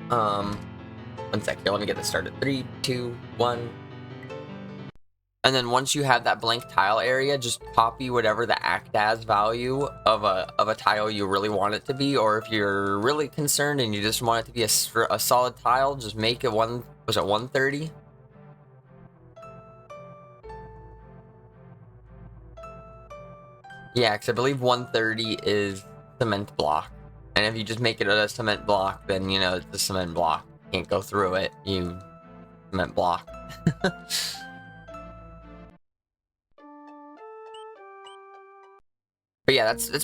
Um, one sec here, let me get this started. 3, 2, 1. And then once you have that blank tile area, just copy whatever the act as value of a tile you really want it to be, or if you're really concerned and you just want it to be a solid tile, just make it 130? Yeah, because I believe 130 is cement block. And if you just make it a cement block, then, you know, it's a cement block. You can't go through it, you cement block. But yeah, that's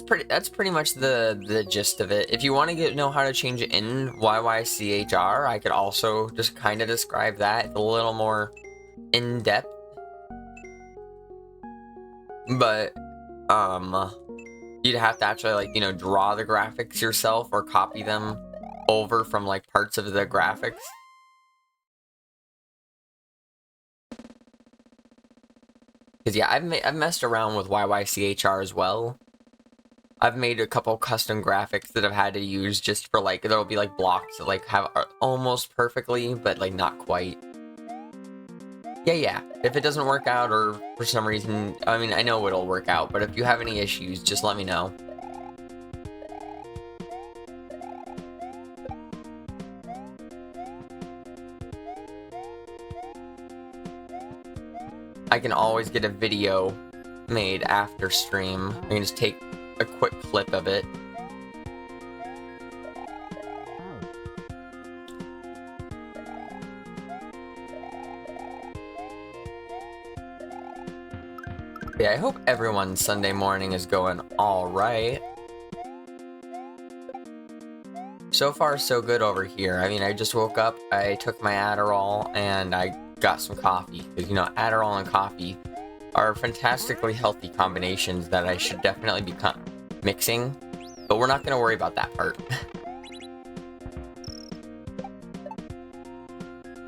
pretty much the gist of it. If you want to know how to change it in YYCHR, I could also just kind of describe that. It's a little more in-depth. But you'd have to actually, like, you know, draw the graphics yourself or copy them over from like parts of the graphics. Because yeah, I've messed around with YYCHR as well. I've made a couple custom graphics that I've had to use just for, like, there'll be like blocks that like have almost perfectly, but like not quite. Yeah. If it doesn't work out, or for some reason, I mean, I know it'll work out, but if you have any issues, just let me know. I can always get a video made after stream. I can just take a quick clip of it. Yeah, I hope everyone's Sunday morning is going alright. So far, so good over here. I mean, I just woke up, I took my Adderall, and I got some coffee. Because, you know, Adderall and coffee are fantastically healthy combinations that I should definitely be mixing. But we're not going to worry about that part.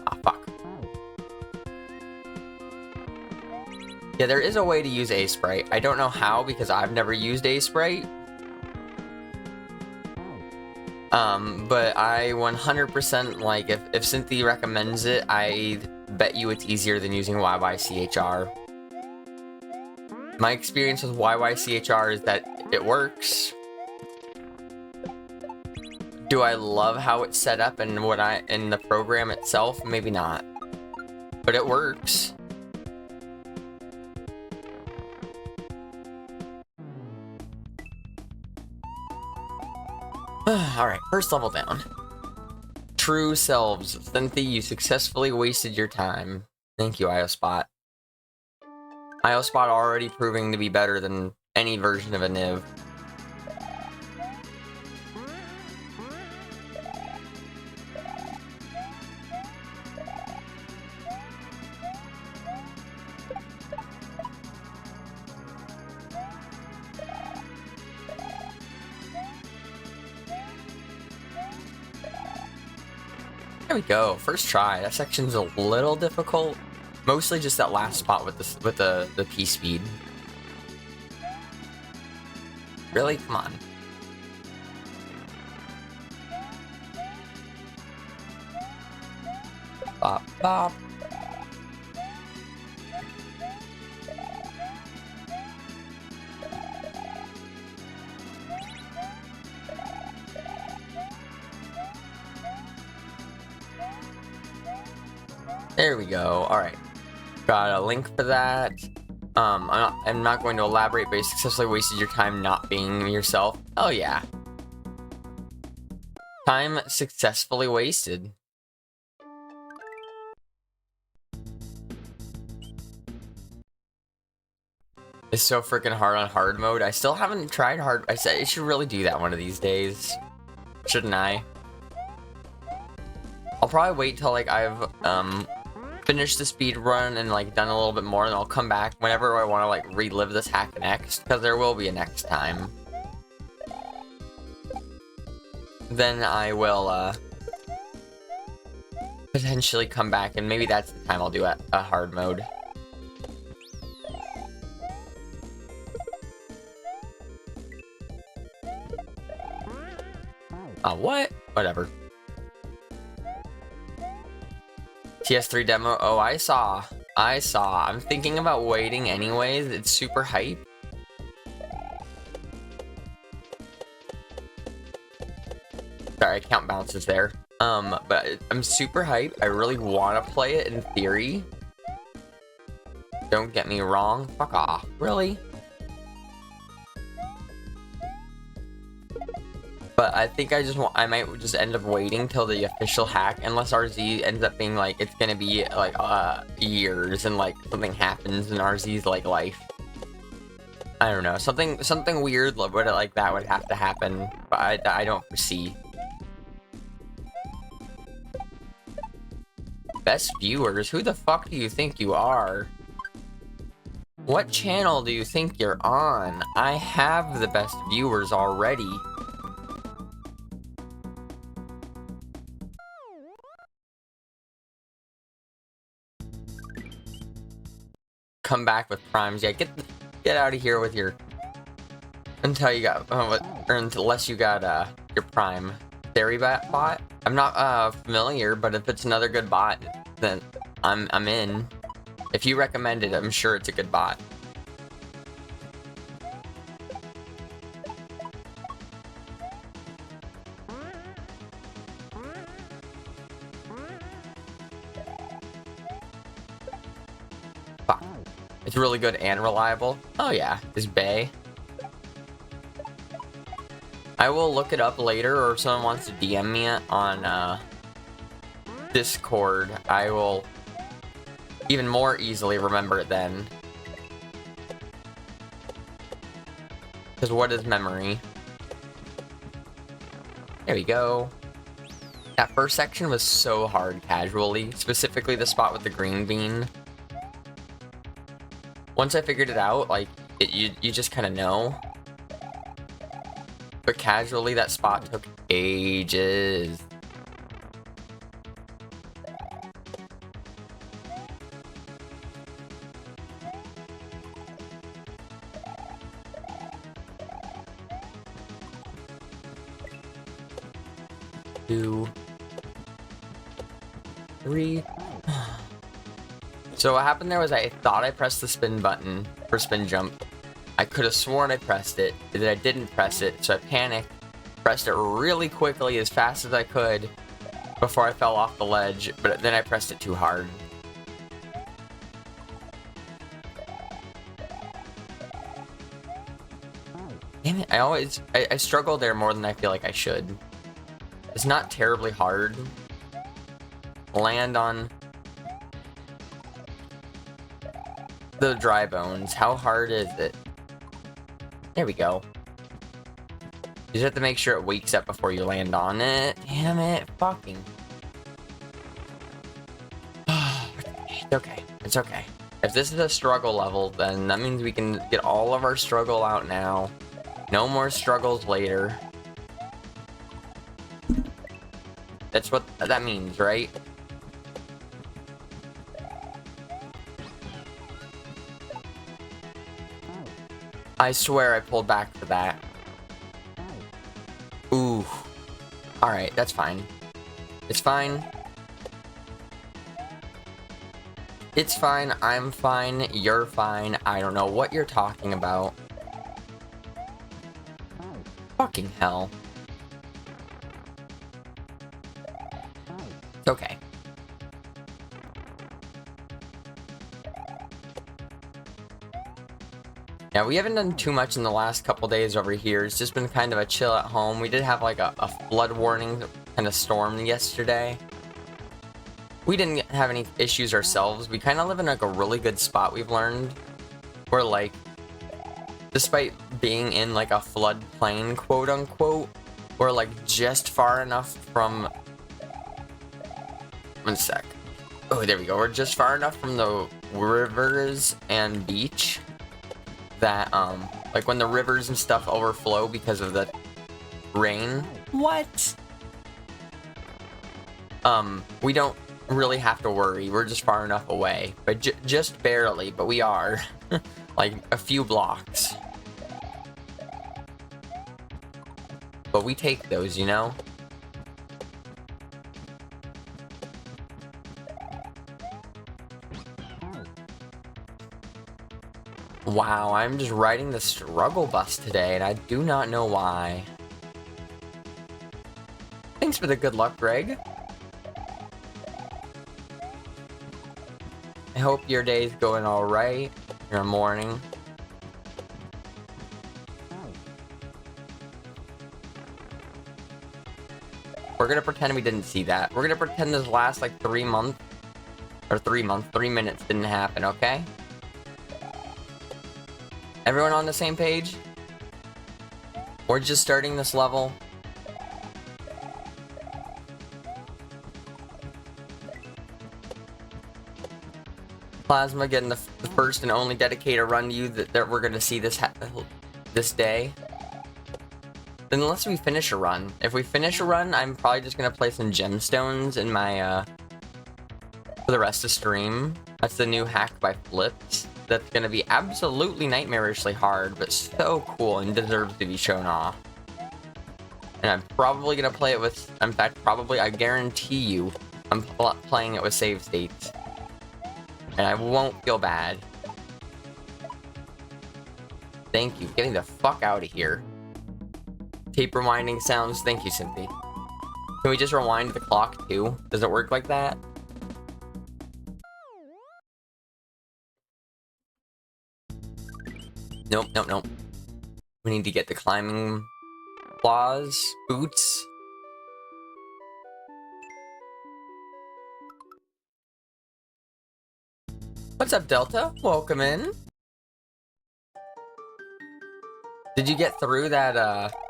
Ah, fuck. Yeah, there is a way to use A-Sprite. I don't know how, because I've never used A-Sprite. But I 100%, like, if Cynthia recommends it, I bet you it's easier than using YYCHR. My experience with YYCHR is that it works. Do I love how it's set up and in the program itself? Maybe not. But it works. Alright, first level down. True selves. Cynthia, you successfully wasted your time. Thank you, IOSpot. IOSpot already proving to be better than any version of a Niv. There we go. First try. That section's a little difficult. Mostly just that last spot with the P speed. Really? Come on. Bop, bop. There we go. Alright. Got a link for that. I'm not going to elaborate, but you successfully wasted your time not being yourself. Oh yeah. Time successfully wasted. It's so freaking hard on hard mode. I still haven't tried hard. I said I should really do that one of these days. Shouldn't I? I'll probably wait till, like, I've finished the speed run and, like, done a little bit more, and I'll come back whenever I want to, like, relive this hack next, because there will be a next time. Then I will potentially come back, and maybe that's the time I'll do a hard mode. What? Whatever. TS3 demo. Oh, I saw. I'm thinking about waiting anyways. It's super hype. Sorry, account bounces there. But I'm super hype. I really want to play it in theory. Don't get me wrong. Fuck off. Really? But I think I might just end up waiting till the official hack, unless RZ ends up being like, it's gonna be like, years, and like, something happens in RZ's like life. I don't know, something weird like that would have to happen, but I don't foresee. Best viewers? Who the fuck do you think you are? What channel do you think you're on? I have the best viewers already. Come back with primes. Yeah, get out of here with your... Until you got... or unless you got, your prime. Theory bot? I'm not, familiar, but if it's another good bot, then I'm in. If you recommend it, I'm sure it's a good bot. Fuck. It's really good and reliable. Oh yeah, is Bay. I will look it up later, or if someone wants to DM me on Discord, I will even more easily remember it then. Because what is memory? There we go. That first section was so hard casually, specifically the spot with the green bean. Once I figured it out, like, you just kind of know. But casually, that spot took ages. Two, three. So what happened there was I thought I pressed the spin button for spin jump. I could have sworn I pressed it, but then I didn't press it, so I panicked, pressed it really quickly as fast as I could before I fell off the ledge, but then I pressed it too hard. Damn it, I struggle there more than I feel like I should. It's not terribly hard. Land on the dry bones. How hard is it? There we go. You just have to make sure it wakes up before you land on it. Damn it. Fucking. It's okay. It's okay. If this is a struggle level, then that means we can get all of our struggle out now. No more struggles later. That's what that means, right? I swear I pulled back for that. Ooh. Alright, that's fine. It's fine. It's fine, I'm fine, you're fine. I don't know what you're talking about. Fucking hell. It's okay. Yeah, we haven't done too much in the last couple days over here. It's just been kind of a chill at home. We did have like a flood warning kind of storm yesterday. We didn't have any issues ourselves. We kind of live in like a really good spot, we've learned. Where like, despite being in like a floodplain, quote unquote, we're like just far enough from... One sec. Oh, there we go. We're just far enough from the rivers and beach that, like when the rivers and stuff overflow because of the rain. What? We don't really have to worry. We're just far enough away. But just barely, but we are. Like a few blocks. But we take those, you know? Wow, I'm just riding the struggle bus today, and I do not know why. Thanks for the good luck, Greg. I hope your day's going alright. Your morning. We're gonna pretend we didn't see that. We're gonna pretend this last like 3 months. Or 3 months, 3 minutes didn't happen, okay? Everyone on the same page? We're just starting this level. Plasma getting the first and only dedicated run to you that we're gonna see this day. Then unless we finish a run. If we finish a run, I'm probably just gonna play some gemstones in my for the rest of stream. That's the new hack by Flips. That's gonna be absolutely nightmarishly hard, but so cool and deserves to be shown off. And I'm probably gonna play it with, in fact, probably, I guarantee you, I'm playing it with save states. And I won't feel bad. Thank you. Getting the fuck out of here. Tape rewinding sounds. Thank you, Cynthia. Can we just rewind the clock too? Does it work like that? Nope, nope, nope. We need to get the climbing claws, boots. What's up, Delta? Welcome in. Did you get through that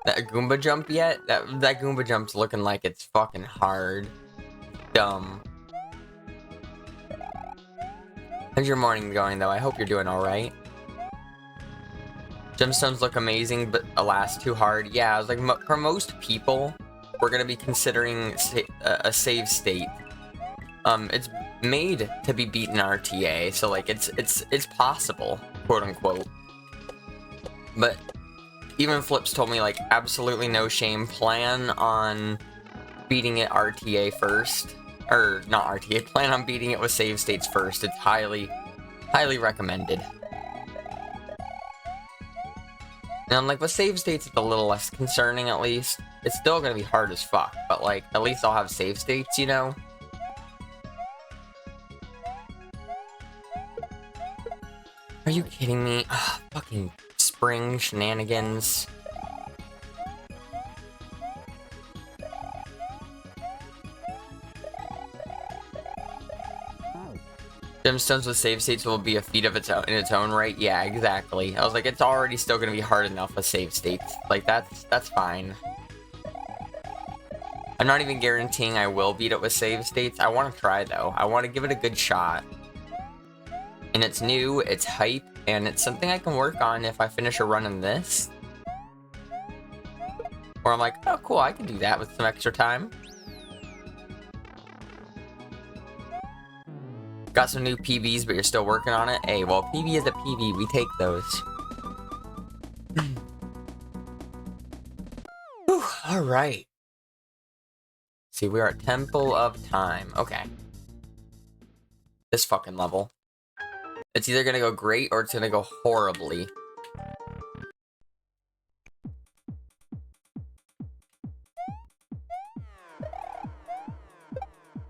Goomba jump yet? That Goomba jump's looking like it's fucking hard. Dumb. How's your morning going, though? I hope you're doing alright. Gemstones look amazing, but alas, too hard. Yeah, I was like, for most people, we're gonna be considering a save state. It's made to be beaten RTA, so like it's possible, quote unquote. But even Flips told me like absolutely no shame. Plan on beating it RTA first, or not RTA. Plan on beating it with save states first. It's highly recommended. And I'm like, with save states, it's a little less concerning at least. It's still gonna be hard as fuck, but like at least I'll have save states, you know. Are you kidding me? Ugh, fucking spring shenanigans. Gemstones with save states will be a feat of its own in its own right. Yeah, exactly. I was like, it's already still gonna be hard enough with save states. Like that's fine. I'm not even guaranteeing I will beat it with save states. I want to try though. I want to give it a good shot. And it's new, it's hype, and it's something I can work on if I finish a run in this. Or I'm like, oh cool, I can do that with some extra time. Got some new PBs, but you're still working on it? Hey, well, PB is a PB. We take those. Whew, all right. See, we are at Temple of Time. Okay. This fucking level. It's either gonna go great or it's gonna go horribly.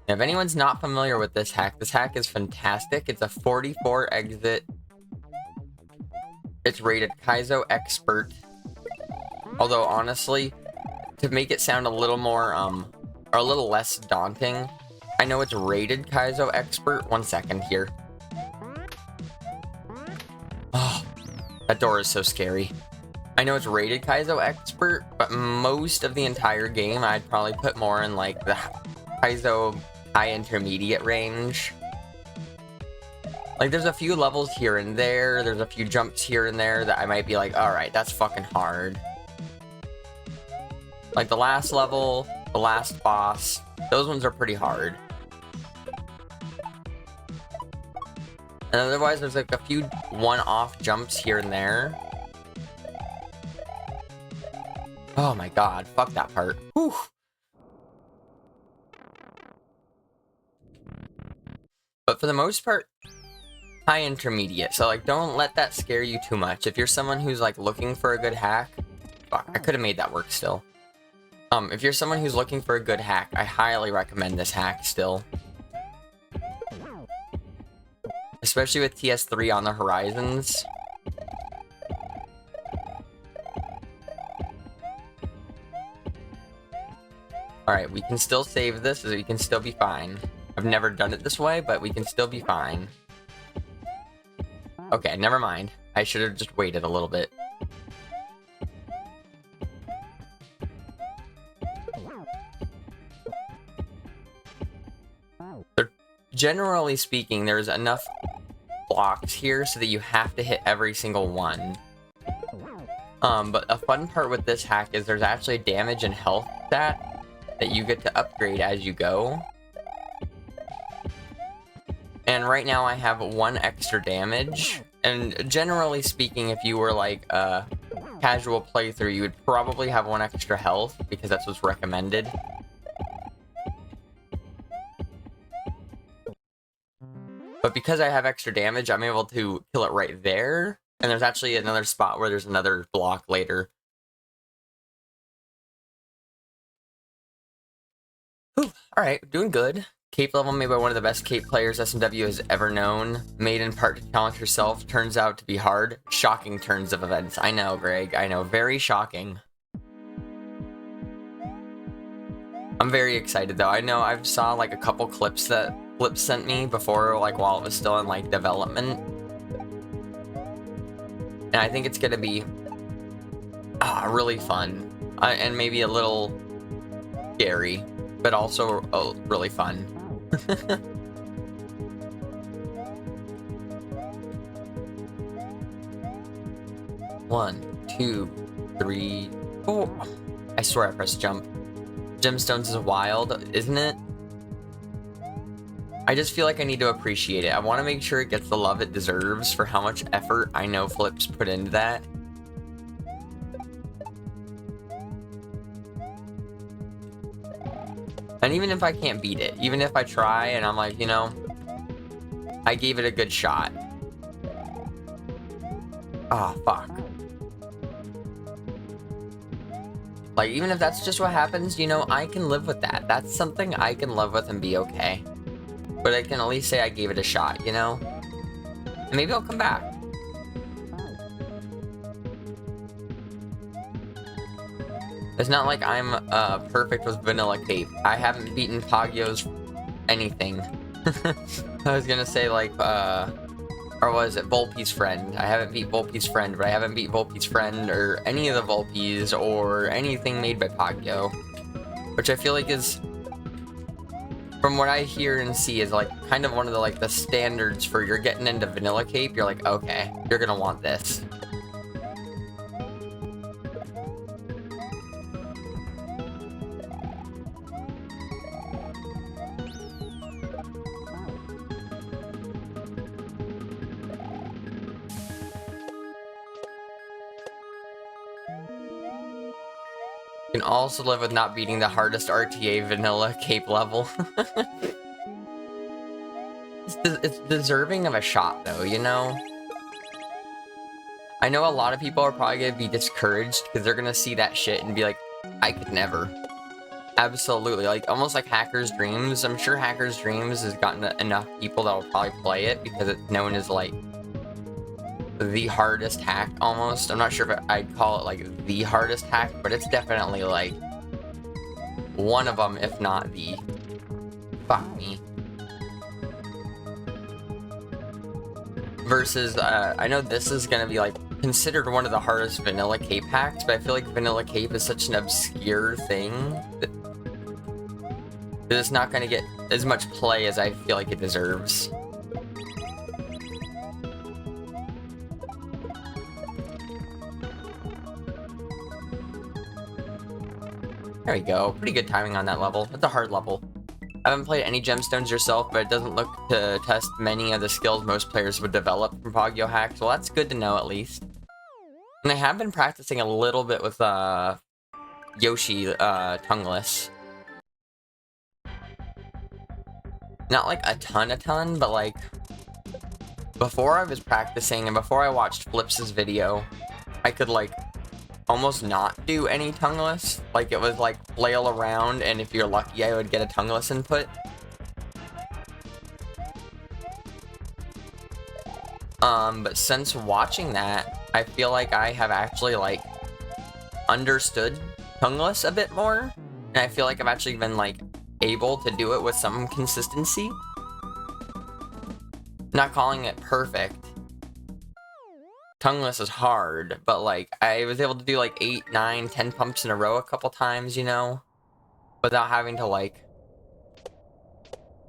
If anyone's not familiar with this hack is fantastic. It's a 44 exit. It's rated Kaizo Expert. Although, honestly, to make it sound a little more, or a little less daunting, I know it's rated Kaizo Expert. 1 second here. Oh, that door is so scary. I know it's rated Kaizo Expert, but most of the entire game, I'd probably put more in, like, the Kaizo high intermediate range. Like, there's a few levels here and there, there's a few jumps here and there that I might be like, alright, that's fucking hard. Like, the last level, the last boss, those ones are pretty hard. And otherwise, there's like a few one-off jumps here and there. Oh my god, fuck that part. Whew. But for the most part, high intermediate. So like, don't let that scare you too much. If you're someone who's like looking for a good hack, fuck, I could have made that work still. If you're someone who's looking for a good hack, I highly recommend this hack still. Especially with TS3 on the horizons. Alright, we can still save this, so we can still be fine. I've never done it this way, but we can still be fine. Okay, never mind. I should have just waited a little bit. Generally speaking, there's enough blocks here so that you have to hit every single one. But a fun part with this hack is there's actually damage and health stat that you get to upgrade as you go. And right now I have 1 extra damage. And generally speaking, if you were like a casual playthrough, you would probably have 1 extra health because that's what's recommended. But because I have extra damage, I'm able to kill it right there. And there's actually another spot where there's another block later. Whew, alright, doing good. Cape level made by one of the best cape players SMW has ever known. Made in part to challenge herself. Turns out to be hard. Shocking turns of events. I know, Greg. I know. Very shocking. I'm very excited, though. I know I've saw, like, a couple clips that Flip sent me before, like, while it was still in, like, development. And I think it's gonna be really fun. And maybe a little scary, but also really fun. 1, 2, 3, 4. I swear I pressed jump. Gemstones is wild, isn't it? I just feel like I need to appreciate it. I want to make sure it gets the love it deserves for how much effort I know Flip's put into that. And even if I can't beat it, even if I try and I'm like, you know, I gave it a good shot. Oh, fuck. Like, even if that's just what happens, you know, I can live with that. That's something I can live with and be okay. But I can at least say I gave it a shot, you know? And maybe I'll come back. It's not like I'm perfect with vanilla cape. I haven't beaten Pagyo's anything. I was gonna say, like, or was it Volpe's friend? I haven't beat Volpe's friend, but I haven't beat Volpe's friend or any of the Volpes or anything made by Pagyo. Which I feel like is, from what I hear and see, is like kind of one of the the standards for you're getting into vanilla cape. You're like, okay, you're gonna want this. You can also live with not beating the hardest RTA vanilla cape level. It's deserving of a shot, though, you know? I know a lot of people are probably going to be discouraged because they're going to see that shit and be like, I could never. Absolutely. Like, almost like Hacker's Dreams. I'm sure Hacker's Dreams has gotten enough people that will probably play it because it's known as, like, the hardest hack, almost. I'm not sure if I'd call it, like, the hardest hack, but it's definitely, like, one of them, if not the... Fuck me. Versus, I know this is gonna be, like, considered one of the hardest vanilla cape hacks, but I feel like vanilla cape is such an obscure thing that it's not gonna get as much play as I feel like it deserves. There we go. Pretty good timing on that level. It's a hard level. I haven't played any gemstones yourself, but it doesn't look to test many of the skills most players would develop from Pagyo hacks. Well, that's good to know, at least. And I have been practicing a little bit with Yoshi tongueless. Not like a ton, but like before I was practicing and before I watched Flips' video, I could like almost not do any tongueless. Like it was like flail around, and if you're lucky, I would get a tongueless input. But since watching that, I feel like I have actually like understood tongueless a bit more, and I feel like I've actually been like able to do it with some consistency. Not calling it perfect. Tongueless is hard, but like I was able to do like 8, 9, 10 pumps in a row a couple times, you know, without having to like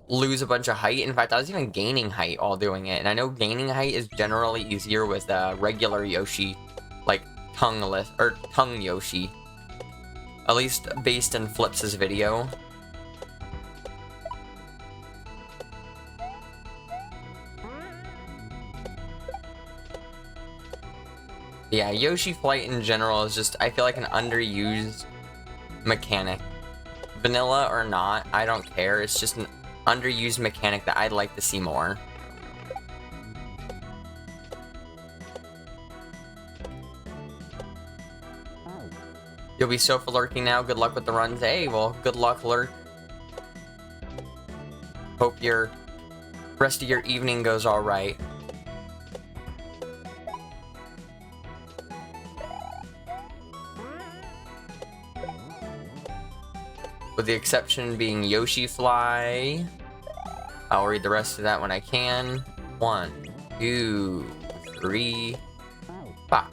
lose a bunch of height. In fact, I was even gaining height while doing it, and I know gaining height is generally easier with regular Yoshi, like tongueless or tongue Yoshi, at least based in Flips' video. Yeah, Yoshi Flight in general is just, I feel like, an underused mechanic. Vanilla or not, I don't care. It's just an underused mechanic that I'd like to see more. You'll be sofa lurking now. Good luck with the runs. Hey, well, good luck, Lurk. Hope your rest of your evening goes alright. With the exception being Yoshi Fly. I'll read the rest of that when I can. 1, 2, 3, 5.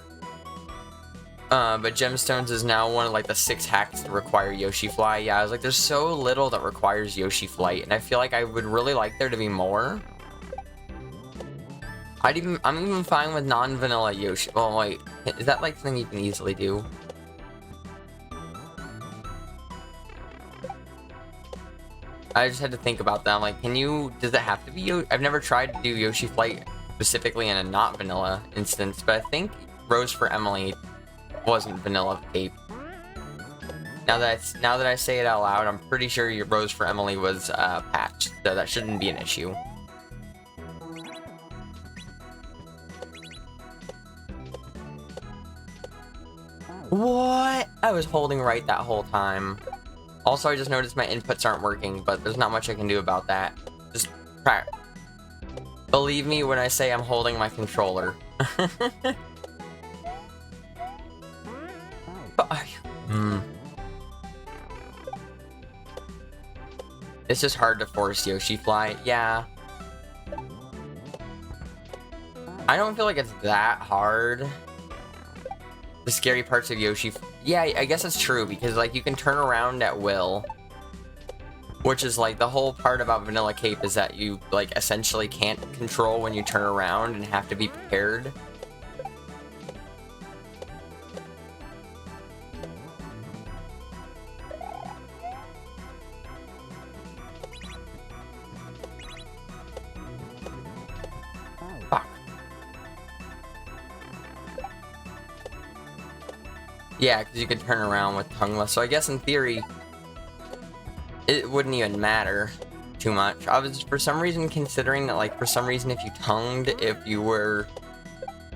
But Gemstones is now one of like the 6 hacks that require Yoshi Fly. Yeah, I was like, there's so little that requires Yoshi Flight, and I feel like I would really like there to be more. I'm even fine with non-vanilla Yoshi. Oh wait, is that like something you can easily do? I just had to think about that. I'm like, does it have to be I've never tried to do Yoshi Flight specifically in a not vanilla instance, but I think Rose for Emily wasn't vanilla cape. Now that I say it out loud, I'm pretty sure your Rose for Emily was patched, so that shouldn't be an issue. What? I was holding right that whole time. Also, I just noticed my inputs aren't working, but there's not much I can do about that. Just believe me when I say I'm holding my controller. It's just hard to force Yoshi Fly. Yeah. I don't feel like it's that hard. The scary parts of Yoshi... Yeah, I guess it's true, because, like, you can turn around at will. Which is, like, the whole part about Vanilla Cape is that you, like, essentially can't control when you turn around and have to be prepared. Fuck. Yeah, because you could turn around with tongueless. So I guess in theory, it wouldn't even matter too much. I was for some reason considering that, like, for some reason if you tongued, if you were...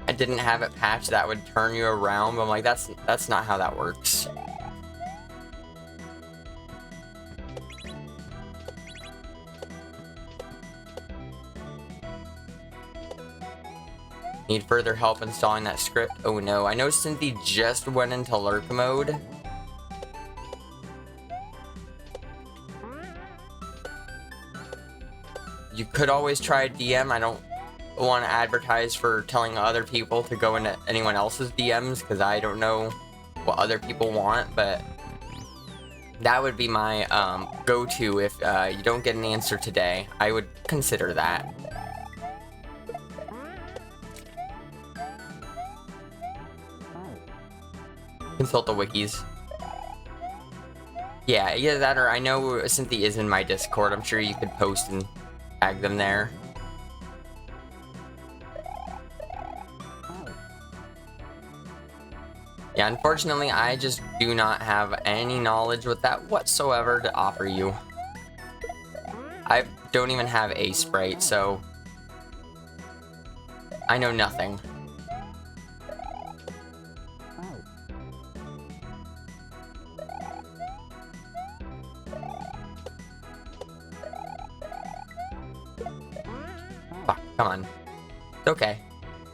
I didn't have it patched, that would turn you around. But I'm like, that's not how that works. Need further help installing that script? Oh no, I know Cynthia just went into lurk mode. You could always try DM. I don't want to advertise for telling other people to go into anyone else's DMs because I don't know what other people want, but that would be my go-to if you don't get an answer today. I would consider that. Consult the wikis. Yeah, either that or I know Cynthia is in my Discord. I'm sure you could post and tag them there. Yeah, unfortunately, I just do not have any knowledge with that whatsoever to offer you. I don't even have a sprite, so I know nothing. Fuck, come on. It's okay.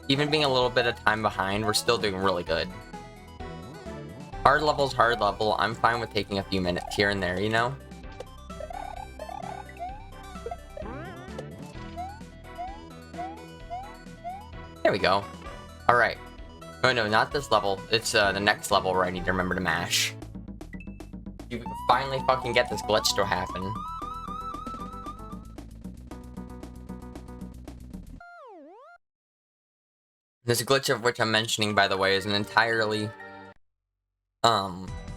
Even being a little bit of time behind, we're still doing really good. Hard level's hard level. I'm fine with taking a few minutes here and there, you know? There we go. Alright. Oh no, not this level. It's the next level where I need to remember to mash. You can finally fucking get this glitch to happen. This glitch of which I'm mentioning, by the way, is an entirely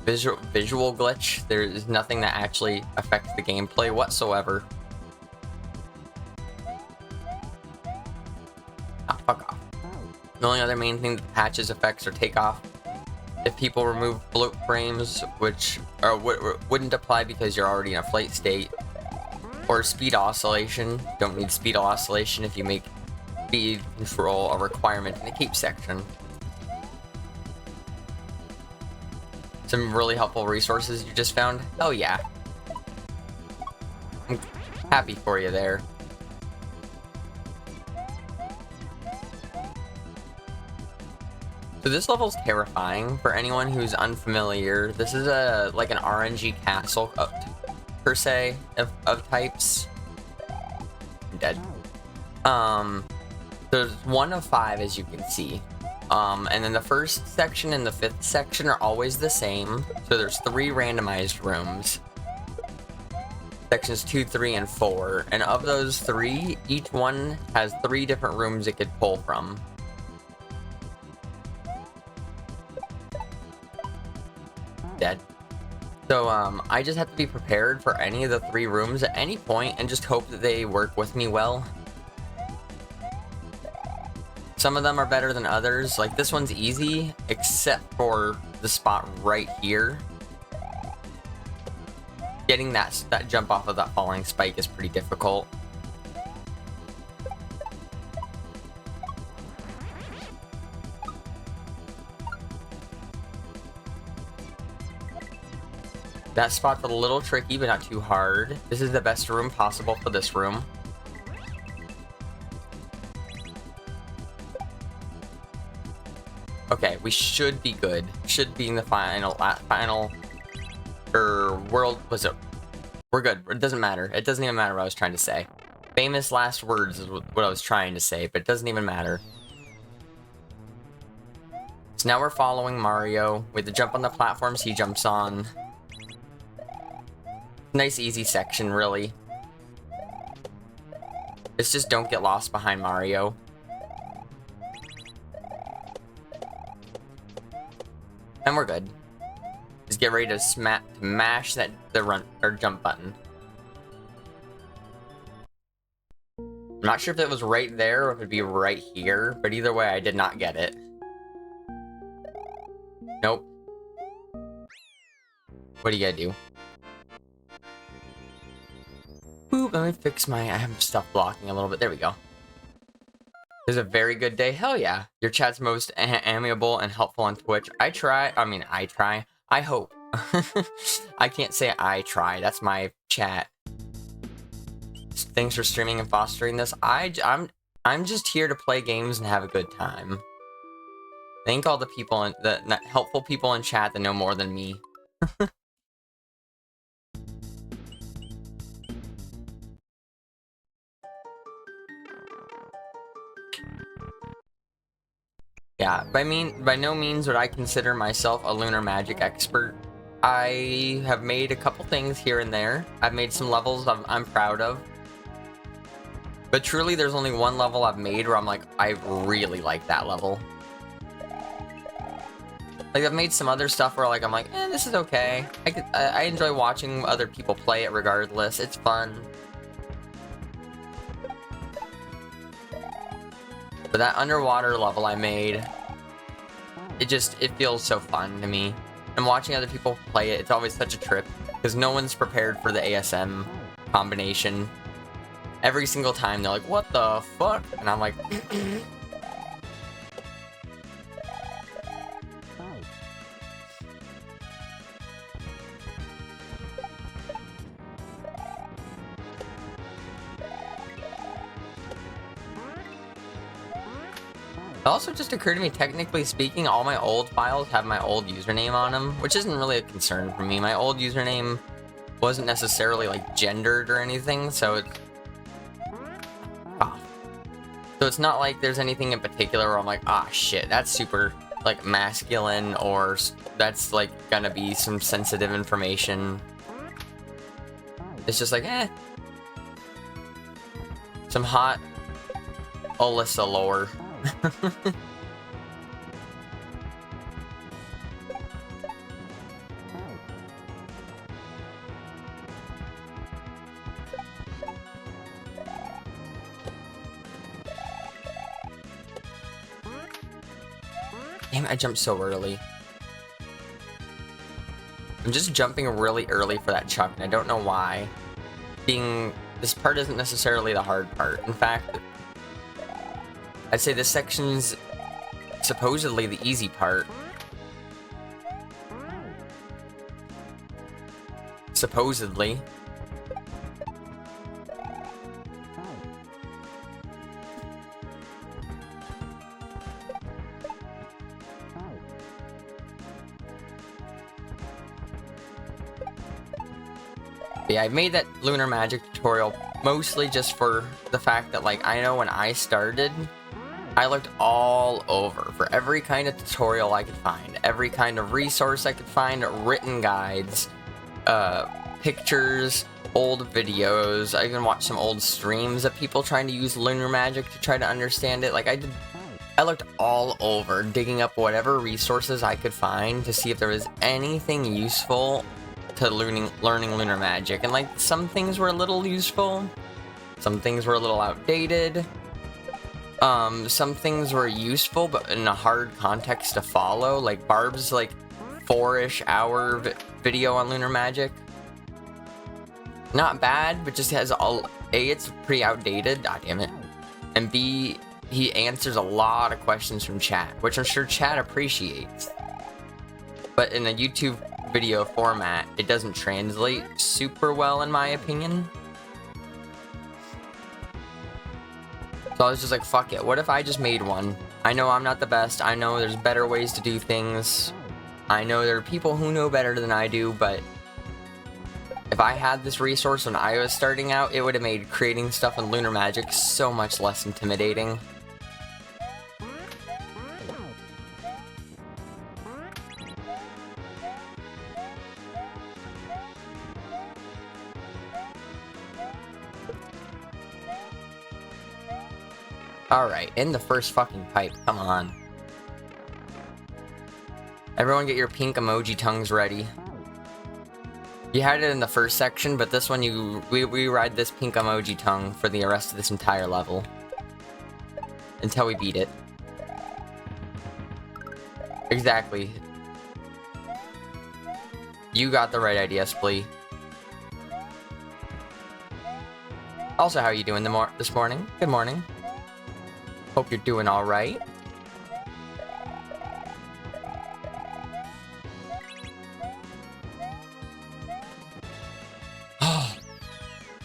visual glitch. There is nothing that actually affects the gameplay whatsoever. Ah, fuck off. The only other main thing that patches effects or take off if people remove float frames, which wouldn't apply because you're already in a flight state, or speed oscillation. Don't need speed oscillation if you make speed control a requirement in the keep section. Some really helpful resources you just found? Oh yeah. I'm happy for you there. So this level's terrifying for anyone who's unfamiliar. This is like an RNG castle per se of types. I'm dead. There's 1 of 5 as you can see. And then the first section and the 5th section are always the same. So there's 3 randomized rooms. Sections 2, 3, and 4. And of those 3, each one has 3 different rooms it could pull from. Dead. So I just have to be prepared for any of the 3 rooms at any point and just hope that they work with me well. Some of them are better than others. Like this one's easy, except for the spot right here. Getting that jump off of that falling spike is pretty difficult. That spot's a little tricky, but not too hard. This is the best room possible for this room. Okay, we should be good. Should be in the final, world, was it? We're good. It doesn't matter. It doesn't even matter what I was trying to say. Famous last words is what I was trying to say, but it doesn't even matter. So now we're following Mario. We have to jump on the platforms he jumps on. Nice easy section, really. It's just don't get lost behind Mario. And we're good. Just get ready to mash the run or jump button. I'm not sure if it was right there or if it'd be right here, but either way, I did not get it. Nope. What do you gotta do? Boop, let me fix my... I have stuff blocking a little bit. There we go. It was a very good day. Hell yeah. Your chat's most amiable and helpful on Twitch. I try. I hope. I can't say I try. That's my chat. Thanks for streaming and fostering this. I'm just here to play games and have a good time. Thank all the people and the helpful people in chat that know more than me. Yeah, by no means would I consider myself a lunar magic expert. I have made a couple things here and there. I've made some levels I'm proud of. But truly, there's only one level I've made where I'm like, I really like that level. Like, I've made some other stuff where like I'm like, this is okay. I enjoy watching other people play it regardless. It's fun. But that underwater level I made, it feels so fun to me. And watching other people play it, it's always such a trip. Because no one's prepared for the ASM combination. Every single time they're like, what the fuck? And I'm like, It also just occurred to me, technically speaking, all my old files have my old username on them, which isn't really a concern for me. My old username wasn't necessarily like gendered or anything, so it's... Oh. So it's not like there's anything in particular where I'm like, ah, shit, that's super, like, masculine, or that's, like, gonna be some sensitive information. It's just like, eh. Some hot Alyssa lore. Damn, I jumped so early. I'm just jumping really early for that chuck, and I don't know why. This part isn't necessarily the hard part. In fact, I'd say this section's supposedly the easy part. Supposedly. Yeah, I made that lunar magic tutorial mostly just for the fact that, like, I know when I started, I looked all over for every kind of tutorial I could find, every kind of resource I could find, written guides, pictures, old videos. I even watched some old streams of people trying to use lunar magic to try to understand it. Like, I looked all over, digging up whatever resources I could find to see if there was anything useful to learning lunar magic. And, like, some things were a little useful, some things were a little outdated, some things were useful but in a hard context to follow, like Barb's, like, 4-ish hour video on lunar magic. Not bad, but just has A, it's pretty outdated, ah damn it, and B, he answers a lot of questions from chat, which I'm sure chat appreciates. But in a YouTube video format, it doesn't translate super well, in my opinion. So I was just like, fuck it, what if I just made one? I know I'm not the best, I know there's better ways to do things, I know there are people who know better than I do, but if I had this resource when I was starting out, it would have made creating stuff in lunar magic so much less intimidating. Alright, in the first fucking pipe, come on. Everyone get your pink emoji tongues ready. You had it in the first section, but this one we ride this pink emoji tongue for the rest of this entire level. Until we beat it. Exactly. You got the right idea, Splee. Also, how are you doing this morning? Good morning. Hope you're doing alright. Oh,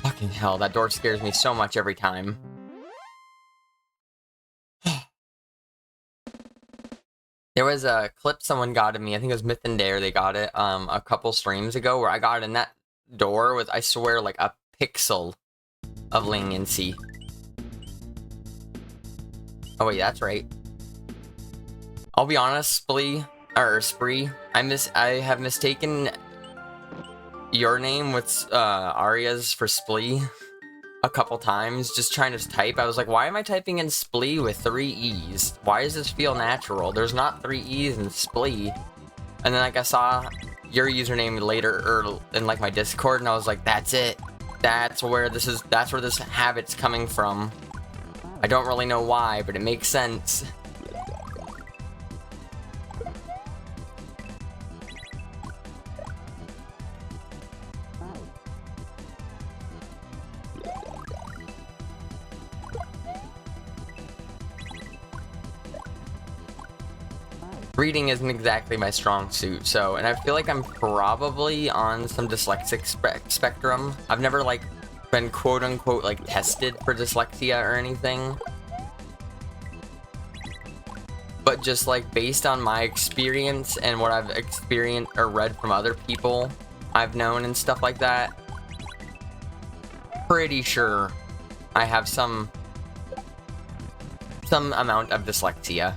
fucking hell, that door scares me so much every time. There was a clip someone got of me, I think it was Myth and Dare, they got it a couple streams ago, where I got in that door with, I swear, like a pixel of leniency. Oh wait, that's right. I'll be honest, Spree, I have mistaken your name with Arya's for Splee a couple times, just trying to type. I was like, why am I typing in Splee with 3 E's? Why does this feel natural? There's not 3 E's in Splee. And then, like, I saw your username later, or in, like, my Discord, and I was like, that's it. That's where this habit's coming from. I don't really know why, but it makes sense. Reading isn't exactly my strong suit, so, and I feel like I'm probably on some dyslexic spectrum. I've never, like, been quote-unquote, like, tested for dyslexia or anything. but just like based on my experience and what I've experienced or read from other people I've known and stuff like that, pretty sure I have some amount of dyslexia.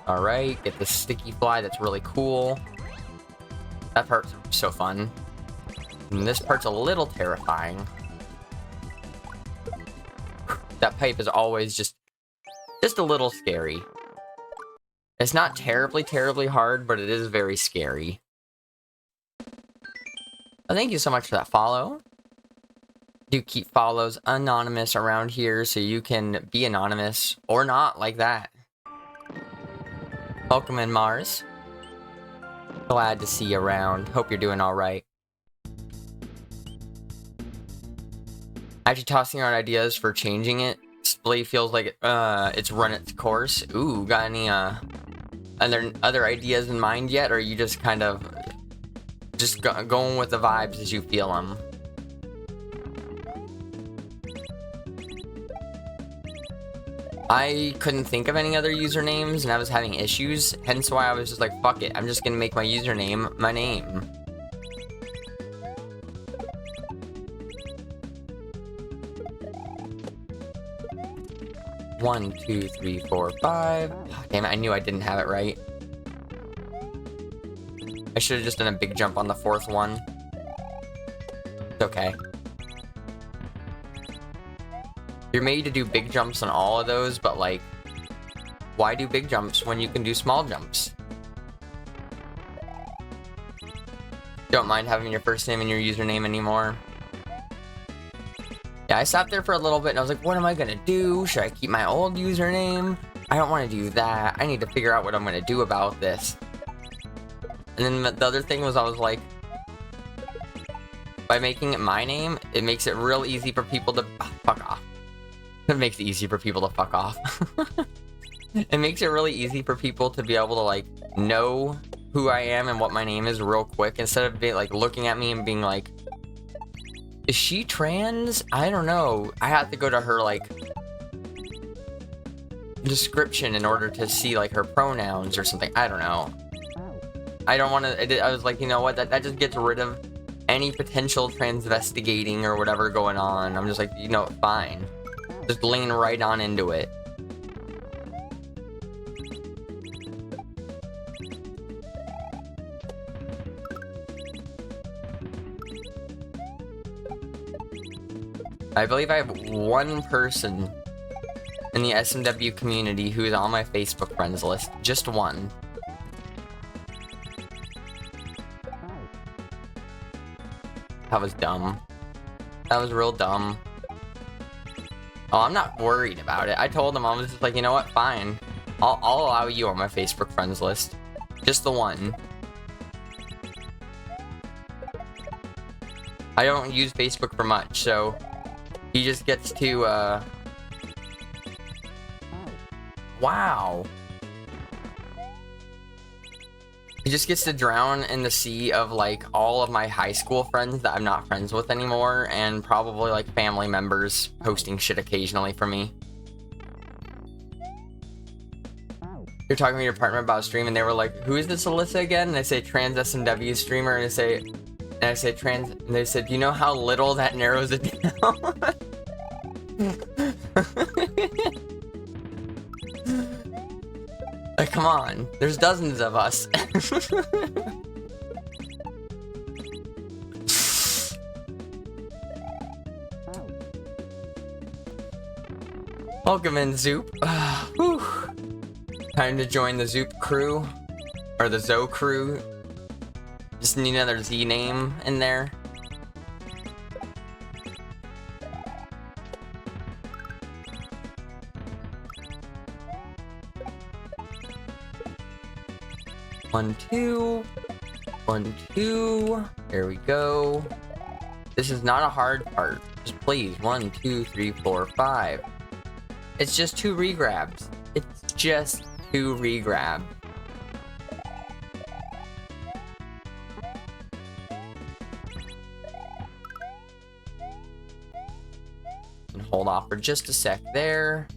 Alright, get the sticky fly, that's really cool. That part's so fun. And this part's a little terrifying. That pipe is always just a little scary. It's not terribly, terribly hard, but it is very scary. Well, thank you so much for that follow. Do keep follows anonymous around here so you can be anonymous or not like that. Welcome in, Mars. Glad to see you around. Hope you're doing all right. Actually tossing around ideas for changing it. Display feels like it's run its course. Ooh, got any other ideas in mind yet, or are you just kind of just going with the vibes as you feel them? I couldn't think of any other usernames and I was having issues, hence why I was just like, fuck it, I'm just gonna make my username my name. One, two, three, 4, 5. Oh, damn it, I knew I didn't have it right. I should have just done a big jump on the 4th one. It's okay. You're made to do big jumps on all of those, but like, why do big jumps when you can do small jumps? Don't mind having your first name and your username anymore. Yeah, I sat there for a little bit and I was like, what am I gonna do? Should I keep my old username? I don't want to do that. I need to figure out what I'm gonna do about this. And then the other thing was I was like, by making it my name, it makes it real easy for people to fuck off. It makes it easy for people to fuck off. It makes it really easy for people to be able to like know who I am and what my name is real quick, instead of being like looking at me and being like, is she trans? I don't know. I have to go to her like description in order to see like her pronouns or something. I don't know. I don't want to. I was like, you know what? That just gets rid of any potential transvestigating or whatever going on. I'm just like, you know, fine. Just lean right on into it. I believe I have one person in the SMW community who is on my Facebook friends list. Just one. That was dumb. That was real dumb. Oh, I'm not worried about it. I told him, I was just like, you know what? Fine. I'll allow you on my Facebook friends list. Just the one. I don't use Facebook for much, so he just gets to, wow. He just gets to drown in the sea of, like, all of my high school friends that I'm not friends with anymore, and probably, like, family members posting shit occasionally for me. You're talking to your partner about a stream, and they were like, who is this Alyssa again? And I say, trans SMW streamer, and I say trans, and they said, you know how little that narrows it down? Like, come on, there's dozens of us. Welcome in, Zoop. Whew. Time to join the Zoop crew, or the Zo crew. Just need another Z name in there. One, two. 1, 2. There we go. This is not a hard part. Just please. 1, 2, 3, 4, 5. It's just 2 regrabs. It's just 2 regrabs. hold off for just a sec there.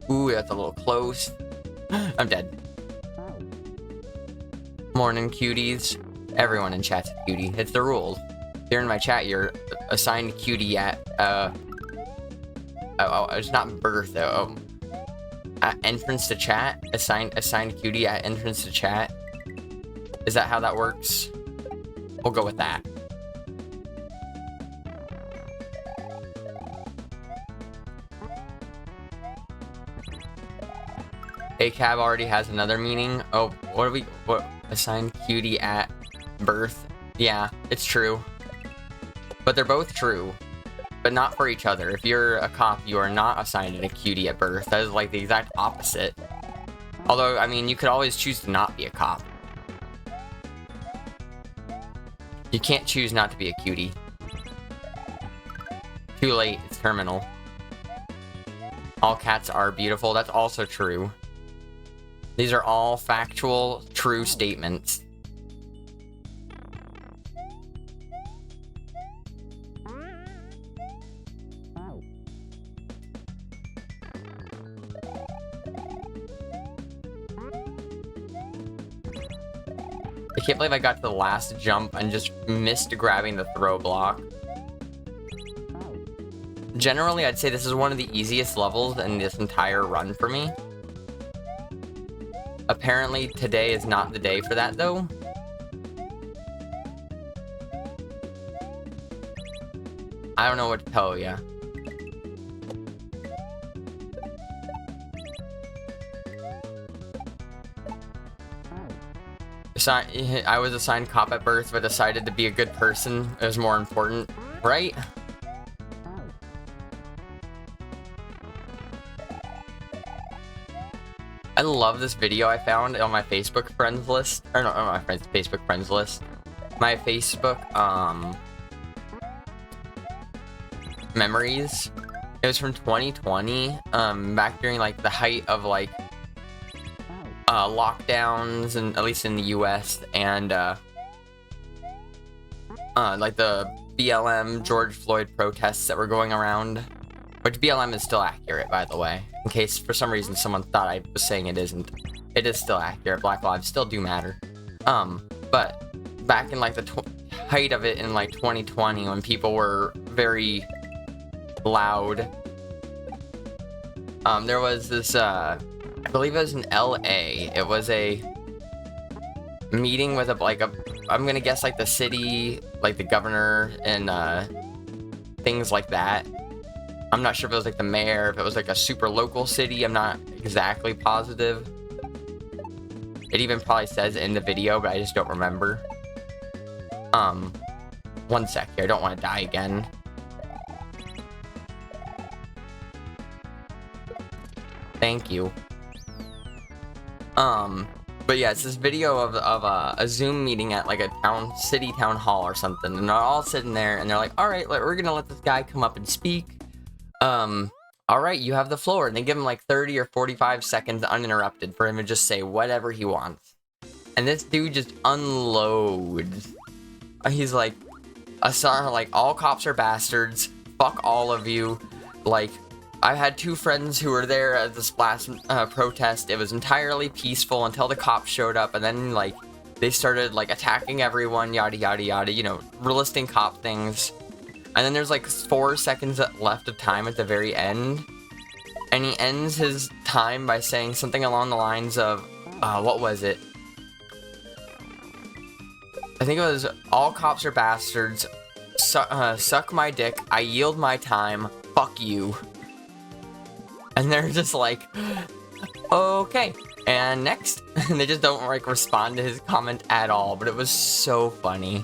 Ooh, that's a little close. I'm dead. Morning, cuties. Everyone in chat's a cutie. It's the rules. If you're in my chat, you're assigned cutie at, it's not birth, though. At entrance to chat? Assigned cutie at entrance to chat? Is that how that works? We'll go with that. ACAB already has another meaning. Oh, what assigned cutie at birth? Yeah, it's true. But they're both true. But not for each other. If you're a cop, you are not assigned a cutie at birth. That is like the exact opposite. Although, I mean, you could always choose to not be a cop. You can't choose not to be a cutie. Too late, it's terminal. All cats are beautiful. That's also true. These are all factual, true statements. I can't believe I got to the last jump and just missed grabbing the throw block. Generally, I'd say this is one of the easiest levels in this entire run for me. Apparently, today is not the day for that, though. I don't know what to tell ya. I was assigned cop at birth, but decided to be a good person. It was more important, right? I love this video I found on my Facebook friends list. Or no, not my friends, Facebook friends list. My Facebook, memories. It was from 2020, back during, like, the height of, like, lockdowns, and at least in the US, and, like, the BLM George Floyd protests that were going around. Which BLM is still accurate, by the way. In case, for some reason, someone thought I was saying it isn't. It is still accurate. Black lives still do matter. But back in, like, the height of it in, like, 2020, when people were very loud, there was this, I believe it was in LA. It was a meeting with, I'm gonna guess, like, the city, like, the governor, and, things like that. I'm not sure if it was, like, the mayor, if it was, like, a super local city. I'm not exactly positive. It even probably says in the video, but I just don't remember. One sec here. I don't want to die again. Thank you. But yeah, it's this video of a Zoom meeting at, like, a city town hall or something, and they're all sitting there, and they're like, all right, we're gonna let this guy come up and speak. All right, you have the floor. And they give him like 30 or 45 seconds uninterrupted for him to just say whatever he wants. And this dude just unloads. He's like, all cops are bastards. Fuck all of you. Like, I had two friends who were there at this last protest. It was entirely peaceful until the cops showed up. And then, like, they started, like, attacking everyone, yada, yada, yada. You know, listing cop things. And then there's, like, 4 seconds left of time at the very end. And he ends his time by saying something along the lines of, what was it? I think it was, all cops are bastards. Suck my dick. I yield my time. Fuck you. And they're just like, okay. And next. And they just don't, like, respond to his comment at all. But it was so funny.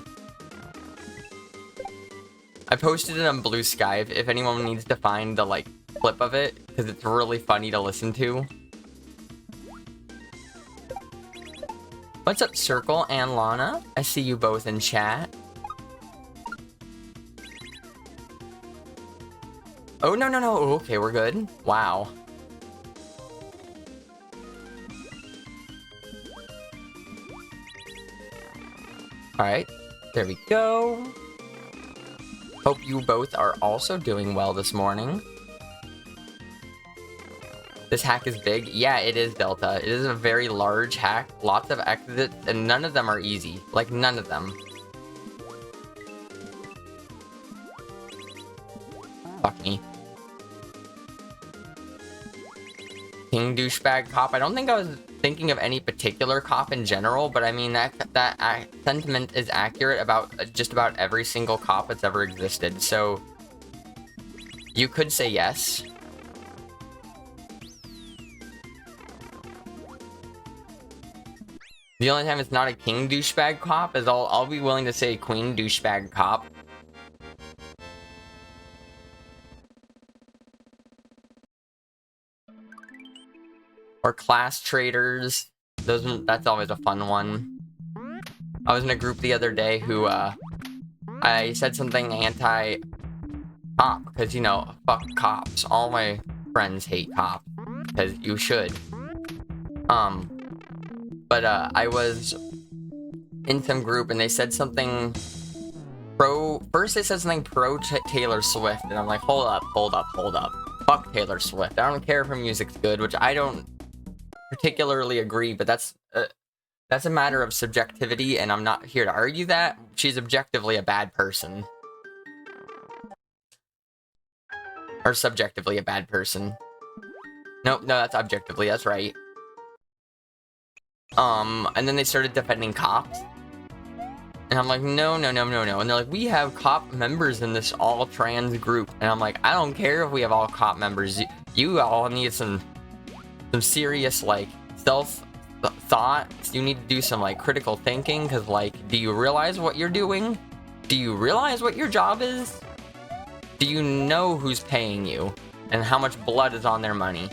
I posted it on Blue Sky if anyone needs to find the, like, clip of it, because it's really funny to listen to. What's up, Circle and Lana? I see you both in chat. Oh, no, no, no. Okay, we're good. Wow. Alright. There we go. Hope you both are also doing well this morning. This hack is big. Yeah, it is, Delta. It is a very large hack. Lots of exits, and none of them are easy. Like, none of them. Fuck me. King douchebag cop. I don't think I was thinking of any particular cop in general, but I mean, that sentiment is accurate about just about every single cop that's ever existed. So, you could say yes. The only time it's not a king douchebag cop is I'll be willing to say queen douchebag cop. Or class traitors. That's always a fun one. I was in a group the other day who I said something anti-cop because, you know, fuck cops. All my friends hate cops because you should. But I was in some group and they said something first they said something pro Taylor Swift, and I'm like, hold up. Fuck Taylor Swift. I don't care if her music's good, which I don't particularly agree, but that's a matter of subjectivity, and I'm not here to argue that. She's objectively a bad person. Or subjectively a bad person. Nope, no, that's objectively, that's right. And then they started defending cops. And I'm like, no. And they're like, we have cop members in this all-trans group. And I'm like, I don't care if we have all cop members. You all need some serious, like, self-thought. You need to do some, like, critical thinking. Because, like, do you realize what you're doing? Do you realize what your job is? Do you know who's paying you? And how much blood is on their money?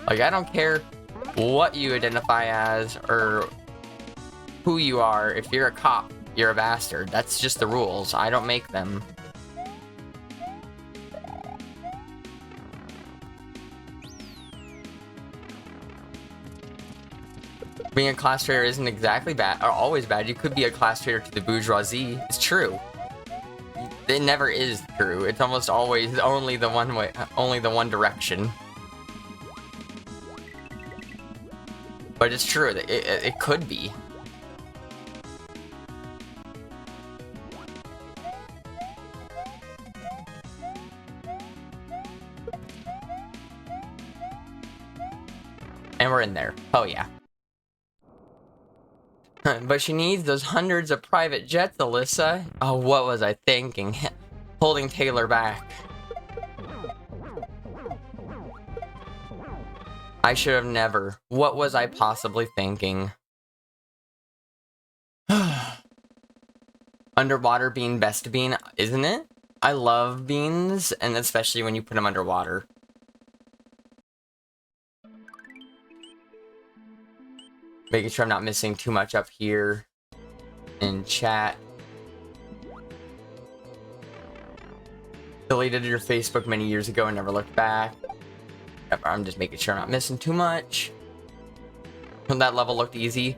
Like, I don't care what you identify as or who you are. If you're a cop, you're a bastard. That's just the rules. I don't make them. Being a class traitor isn't exactly bad, or always bad. You could be a class traitor to the bourgeoisie. It's true. It never is true. It's almost always only the one way, only the one direction. But it's true. It could be. And we're in there. Oh, yeah. But she needs those hundreds of private jets, Alyssa. Oh, what was I thinking? Holding Taylor back. I should have never. What was I possibly thinking? Underwater bean, best bean, isn't it? I love beans, and especially when you put them underwater. Making sure I'm not missing too much up here in chat. Deleted your Facebook many years ago and never looked back. Yep, I'm just making sure I'm not missing too much. That level looked easy.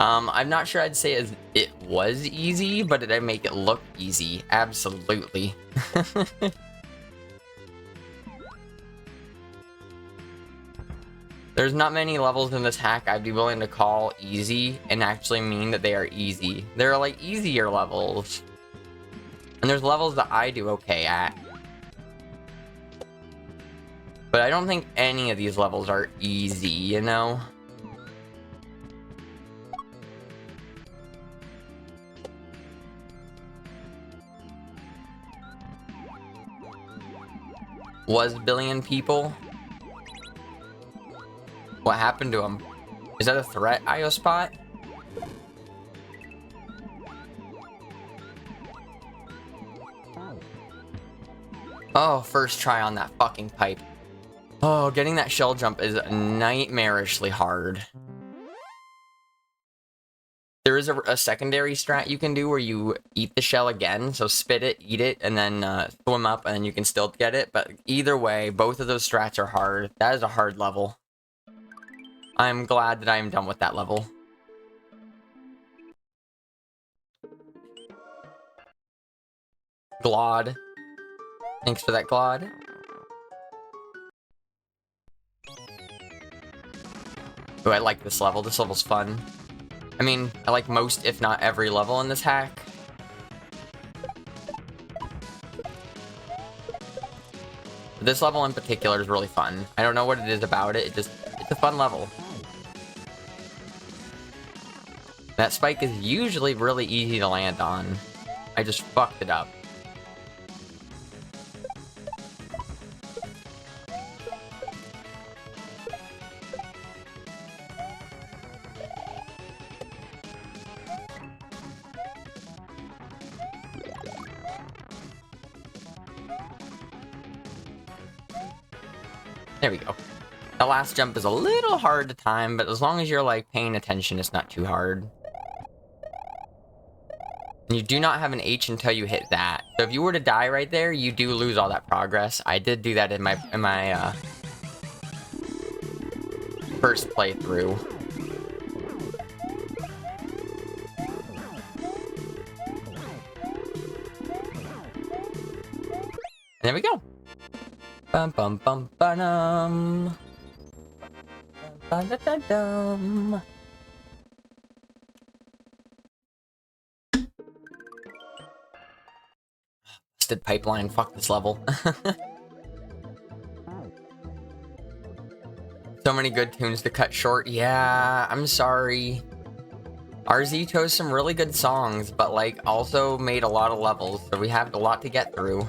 I'm not sure I'd say it was easy, but did I make it look easy? Absolutely. There's not many levels in this hack I'd be willing to call easy and actually mean that they are easy. There are like easier levels. And there's levels that I do okay at. But I don't think any of these levels are easy, you know? Was billion people? What happened to him? Is that a threat, IOSpot? Oh, first try on that fucking pipe. Oh, getting that shell jump is nightmarishly hard. There is a secondary strat you can do where you eat the shell again, so spit it, eat it, and then swim up, and then you can still get it. But either way, both of those strats are hard. That is a hard level. I'm glad that I am done with that level. Glod. Thanks for that, Glod. Oh, I like this level. This level's fun. I mean, I like most, if not every level in this hack. This level in particular is really fun. I don't know what it is about it. It's a fun level. That spike is usually really easy to land on. I just fucked it up. There we go. The last jump is a little hard to time, but as long as you're, like, paying attention, it's not too hard. And you do not have an H until you hit that. So if you were to die right there, you do lose all that progress. I did do that in my first playthrough. And there we go. Bum bum bum ba-dum. Ba-da-da-dum. Busted pipeline, fuck this level. So many good tunes to cut short. Yeah, I'm sorry. RZ chose some really good songs, but like also made a lot of levels, so we have a lot to get through.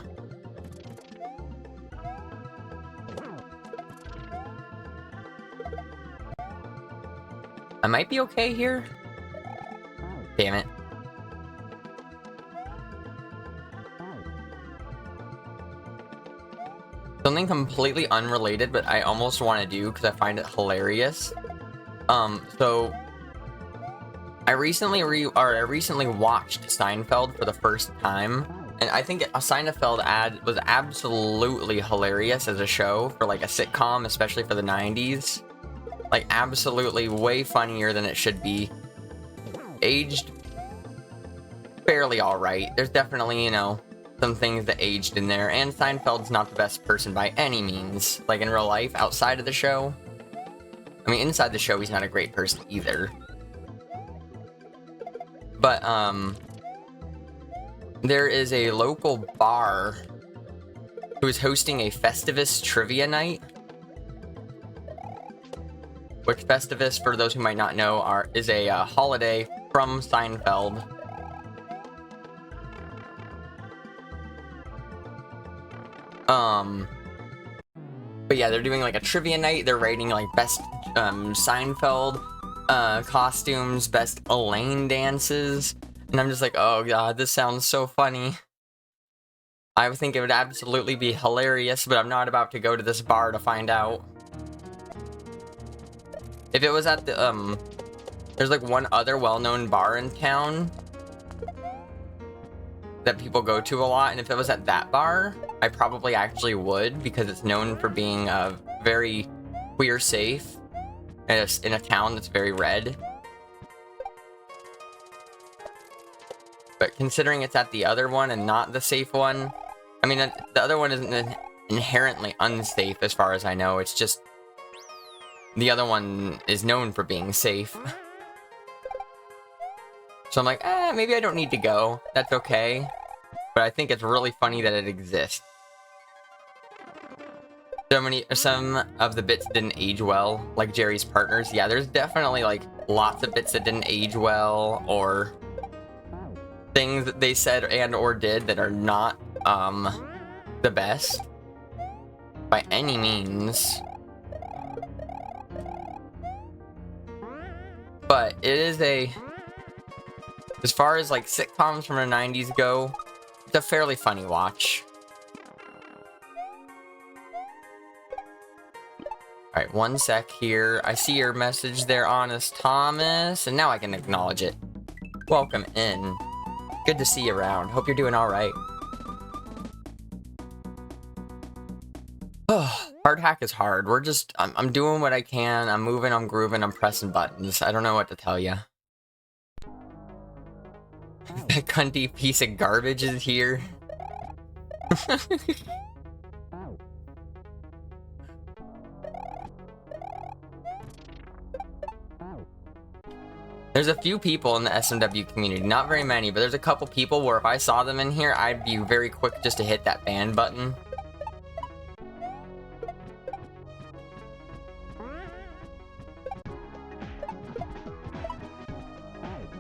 I might be okay here. Damn it. Something completely unrelated, but I almost want to do because I find it hilarious. So I recently watched Seinfeld for the first time, and I think a Seinfeld ad was absolutely hilarious as a show for like a sitcom, especially for the 90s. Like, absolutely way funnier than it should be. Aged fairly alright. There's definitely, you know, some things that aged in there. And Seinfeld's not the best person by any means. Like, in real life, outside of the show. I mean, inside the show, he's not a great person either. But, there is a local bar who is hosting a Festivus trivia night. Which Festivus, for those who might not know, is a holiday from Seinfeld. But yeah, they're doing like a trivia night. They're rating like best Seinfeld costumes, best Elaine dances, and I'm just like, oh god, this sounds so funny. I would think it would absolutely be hilarious, but I'm not about to go to this bar to find out. If it was at the, there's like one other well-known bar in town that people go to a lot, and if it was at that bar, I probably actually would, because it's known for being very queer safe in a town that's very red. But considering it's at the other one and not the safe one, I mean, the other one isn't inherently unsafe as far as I know, it's just the other one is known for being safe. So I'm like, maybe I don't need to go. That's okay. But I think it's really funny that it exists. Some of the bits didn't age well, like Jerry's partners. Yeah, there's definitely like lots of bits that didn't age well, or things that they said and or did that are not the best by any means. But it is as far as like sitcoms from the 90s go, it's a fairly funny watch. Alright, 1 sec here. I see your message there, Honest Thomas, and now I can acknowledge it. Welcome in. Good to see you around. Hope you're doing alright. Hard hack is hard. I'm doing what I can. I'm moving, I'm grooving, I'm pressing buttons. I don't know what to tell you. That cunty piece of garbage is here. There's a few people in the SMW community, not very many, but there's a couple people where if I saw them in here, I'd be very quick just to hit that ban button.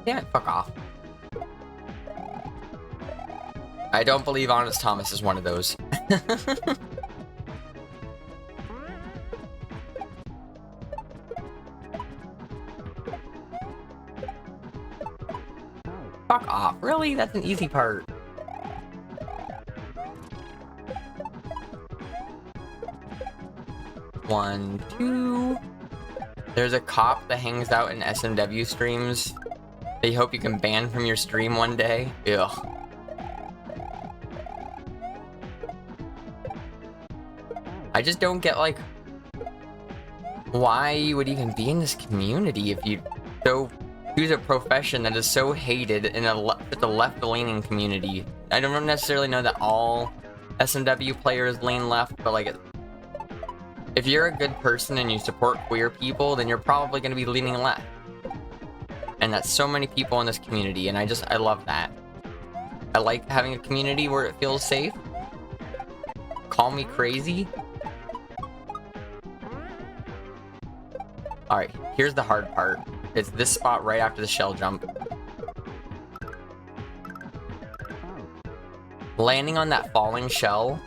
Damn it, fuck off. I don't believe Honest Thomas is one of those. Fuck off. Really? That's an easy part. One, two. There's a cop that hangs out in SMW streams. They hope you can ban from your stream one day. Ugh. I just don't get, like, why you would even be in this community if you choose a profession that is so hated in the left-leaning community. I don't necessarily know that all SMW players lean left, but, like, if you're a good person and you support queer people, then you're probably going to be leaning left. And that's so many people in this community, and I love that. I like having a community where it feels safe. Call me crazy. Alright, here's the hard part. It's this spot right after the shell jump. Landing on that falling shell,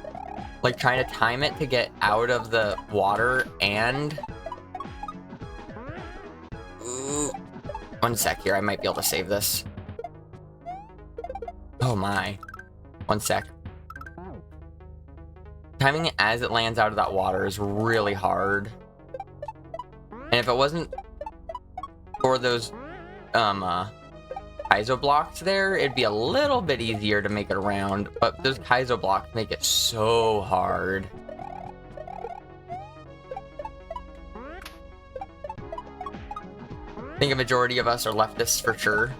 like trying to time it to get out of the water and... Ooh. One sec here, I might be able to save this. Oh my. One sec. Timing it as it lands out of that water is really hard. And if it wasn't for those kaizo blocks there, it'd be a little bit easier to make it around. But those kaizo blocks make it so hard. I think a majority of us are leftists for sure.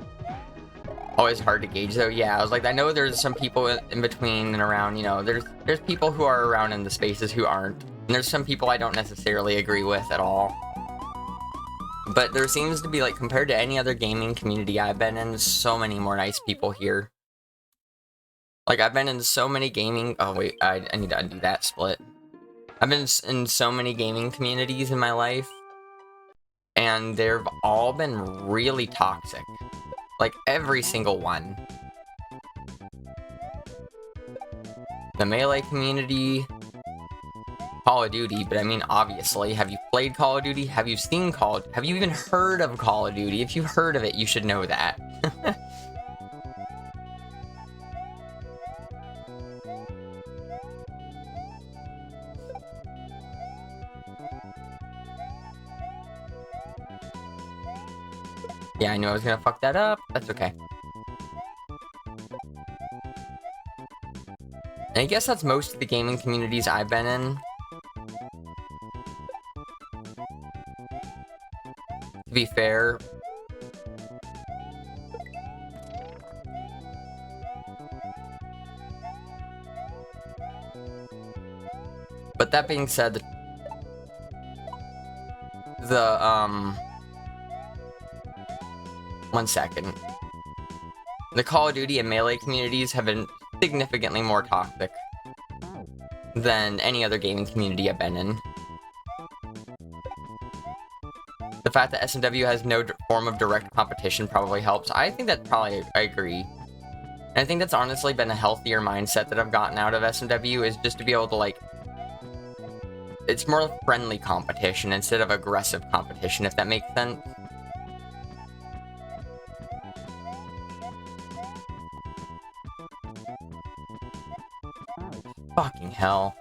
Always hard to gauge though. Yeah, I was like, I know there's some people in between and around, you know, there's people who are around in the spaces who aren't. And there's some people I don't necessarily agree with at all. But there seems to be, like, compared to any other gaming community I've been in, so many more nice people here. Like, I've been in so many gaming... Oh, wait, I need to undo that split. I've been in so many gaming communities in my life, and they've all been really toxic. Like, every single one. The Melee community... Call of Duty, but I mean, obviously, have you played Call of Duty? Have you seen have you even heard of Call of Duty? If you've heard of it, you should know that. Yeah, I knew I was gonna fuck that up. That's okay. And I guess that's most of the gaming communities I've been in. To be fair, but that being said, one second. The Call of Duty and Melee communities have been significantly more toxic than any other gaming community I've been in. The fact that SMW has no form of direct competition probably helps. I think that I agree. And I think that's honestly been a healthier mindset that I've gotten out of SMW, is just to be able to, like... It's more friendly competition instead of aggressive competition, if that makes sense. Fucking hell.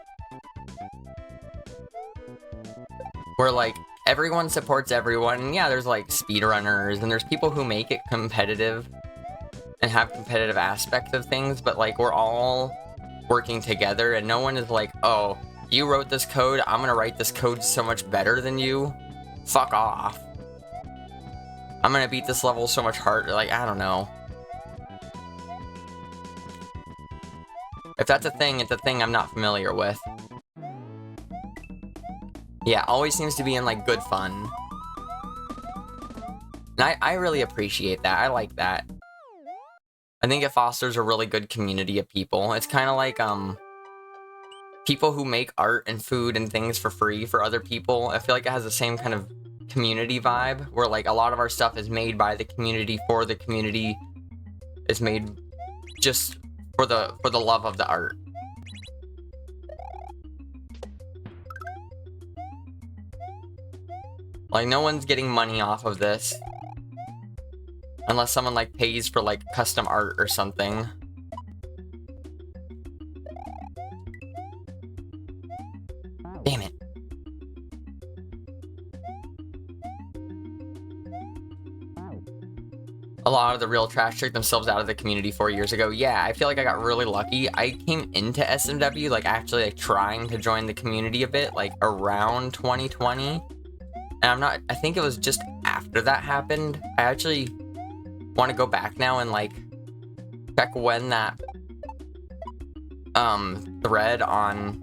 Where, like, everyone supports everyone, and yeah, there's, like, speedrunners, and there's people who make it competitive, and have competitive aspects of things, but like we're all working together and no one is like, oh, you wrote this code, I'm gonna write this code so much better than you. Fuck off. I'm gonna beat this level so much harder. Like, I don't know. If that's a thing, it's a thing I'm not familiar with. Yeah, always seems to be in like good fun. And I really appreciate that. I like that. I think it fosters a really good community of people. It's kind of like people who make art and food and things for free for other people. I feel like it has the same kind of community vibe where like a lot of our stuff is made by the community for the community. It's made just for the love of the art. Like no one's getting money off of this. Unless someone like pays for like custom art or something. Damn it. A lot of the real trash took themselves out of the community 4 years ago. Yeah, I feel like I got really lucky. I came into SMW like actually like trying to join the community a bit like around 2020. And I think it was just after that happened. I actually want to go back now and like check when that thread on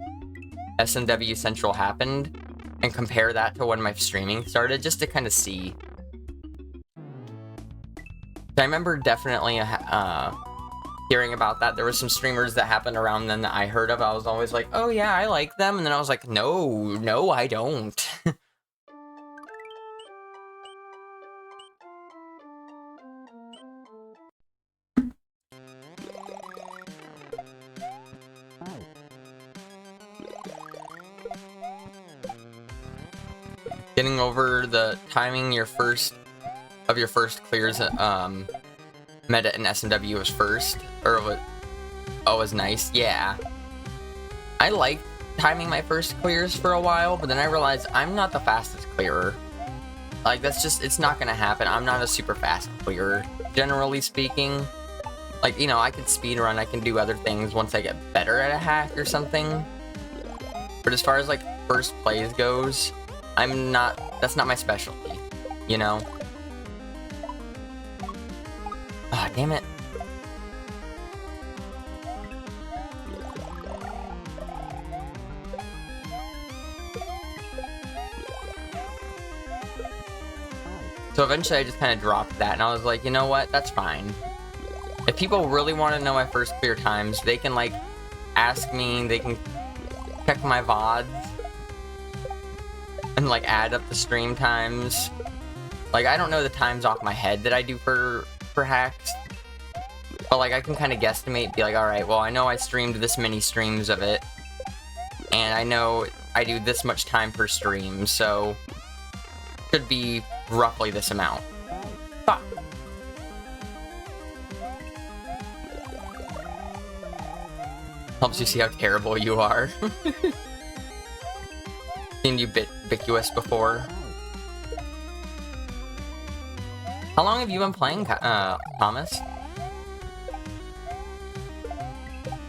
SMW Central happened and compare that to when my streaming started just to kind of see. I remember definitely hearing about that. There were some streamers that happened around then that I heard of. I was always like, oh yeah, I like them. And then I was like, no, I don't. Getting over the timing your first clears meta in SMW was first, or was nice. Yeah, I liked timing my first clears for a while, but then I realized I'm not the fastest clearer. Like that's just, it's not gonna happen. I'm not a super fast clearer, generally speaking. Like, you know, I can speedrun, I can do other things once I get better at a hack or something. But as far as like first plays goes, that's not my specialty, you know? Ah, oh, damn it. So eventually I just kind of dropped that and I was like, you know what, that's fine. If people really want to know my first clear times, they can like ask me, they can check my VODs and like add up the stream times. Like I don't know the times off my head that I do for hacks, but like I can kind of guesstimate, be like, all right, well I know I streamed this many streams of it, and I know I do this much time per stream, so should be roughly this amount. Fuck. Helps you see how terrible you are. Seen you ubiquitous before. How long have you been playing, Thomas?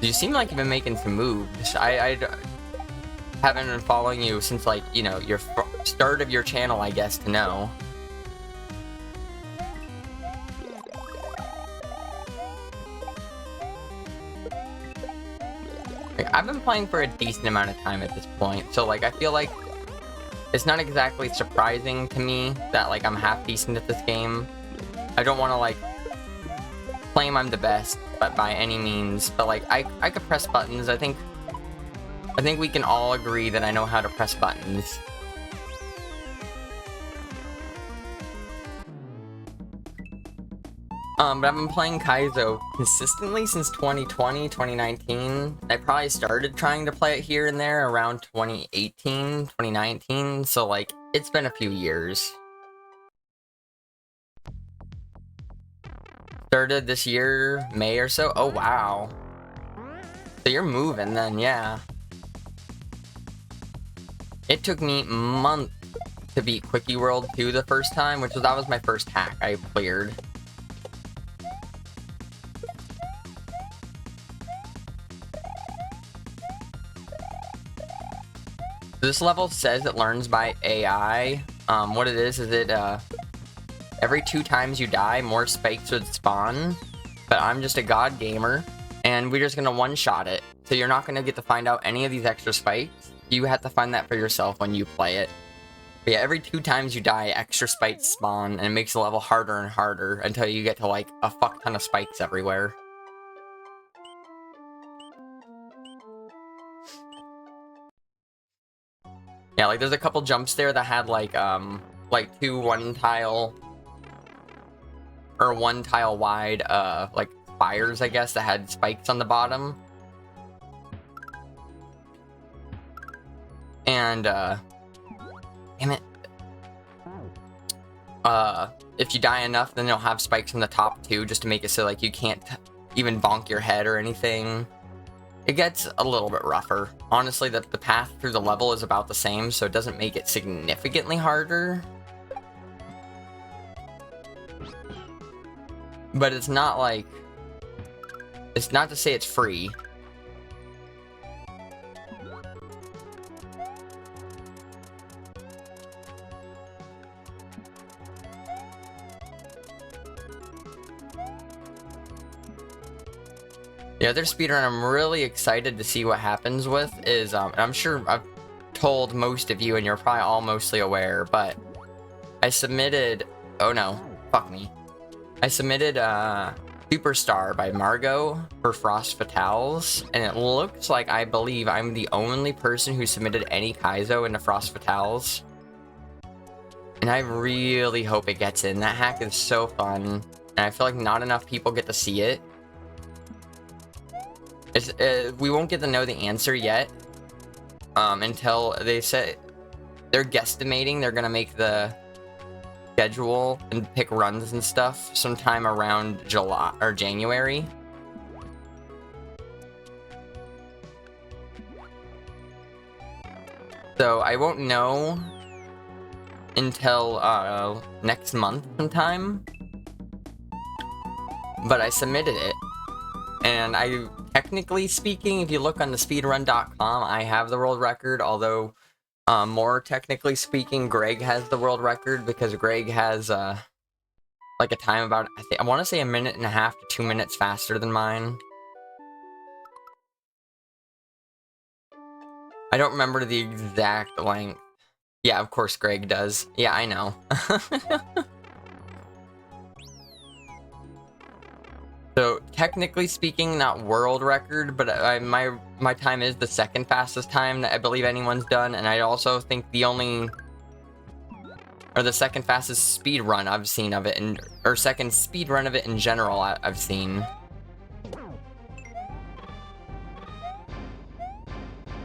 You seem like you've been making some moves. I haven't been following you since, like, you know, your start of your channel, I guess, to know. Like, I've been playing for a decent amount of time at this point, so, like, I feel like it's not exactly surprising to me that, like, I'm half decent at this game. I don't want to, like, claim I'm the best, but by any means. But, like, I could press buttons. I think we can all agree that I know how to press buttons. But I've been playing Kaizo consistently since 2020, 2019. I probably started trying to play it here and there around 2018, 2019. So, like, it's been a few years. Started this year, May or so. Oh, wow. So you're moving then, yeah. It took me months to beat Quickie World 2 the first time, that was my first hack I cleared. This level says it learns by AI. What it is it, every 2 times you die, more spikes would spawn. But I'm just a god gamer, and we're just gonna one-shot it. So you're not gonna get to find out any of these extra spikes. You have to find that for yourself when you play it. But yeah, every 2 times you die, extra spikes spawn, and it makes the level harder and harder until you get to, like, a fuck ton of spikes everywhere. Yeah, like, there's a couple jumps there that had, like 2 one-tile... or 1 tile wide, like, spires, I guess, that had spikes on the bottom. And, damn it. If you die enough, then they'll have spikes on the top, too, just to make it so, like, you can't even bonk your head or anything. It gets a little bit rougher. Honestly, the path through the level is about the same, so it doesn't make it significantly harder. But it's not like... It's not to say it's free. The other speedrun I'm really excited to see what happens with is, I'm sure I've told most of you, and you're probably all mostly aware, but I submitted... Oh no, fuck me. I submitted, Superstar by Margot for Frost Fatales, and it looks like, I believe, I'm the only person who submitted any kaizo into Frost Fatales. And I really hope it gets in. That hack is so fun, and I feel like not enough people get to see it. We won't get to know the answer yet, until they say they're guesstimating they're gonna make the schedule and pick runs and stuff sometime around July or January. So I won't know until next month sometime. But I submitted it. And technically speaking, if you look on the speedrun.com, I have the world record, although more technically speaking, Greg has the world record, because Greg has like a time about, I want to say 1.5 minutes to 2 minutes faster than mine. I don't remember the exact length. Yeah, of course Greg does. Yeah, I know. So, technically speaking, not world record, but my time is the 2nd fastest time that I believe anyone's done, and I also think the 2nd fastest speed run I've seen of it, or 2nd speed run of it in general I've seen.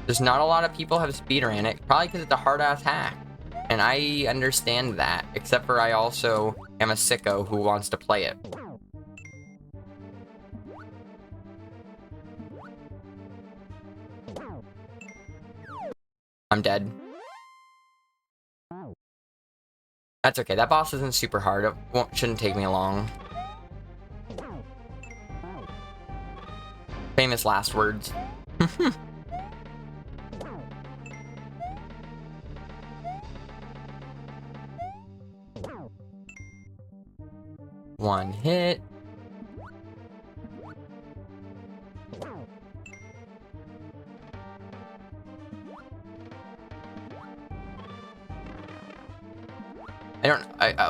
There's not a lot of people have speedrun it, probably because it's a hard-ass hack. And I understand that, except for I also am a sicko who wants to play it. I'm dead. That's okay, that boss isn't super hard. It shouldn't take me long. Famous last words. One hit.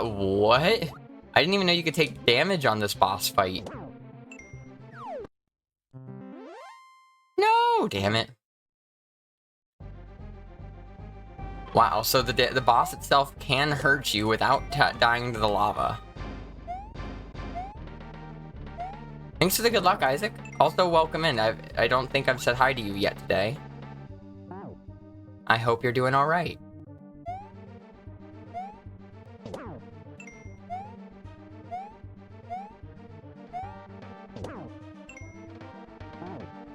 What? I didn't even know you could take damage on this boss fight. No, damn it. Wow, so the boss itself can hurt you without dying to the lava. Thanks for the good luck, Isaac. Also, welcome in. I don't think I've said hi to you yet today. I hope you're doing alright.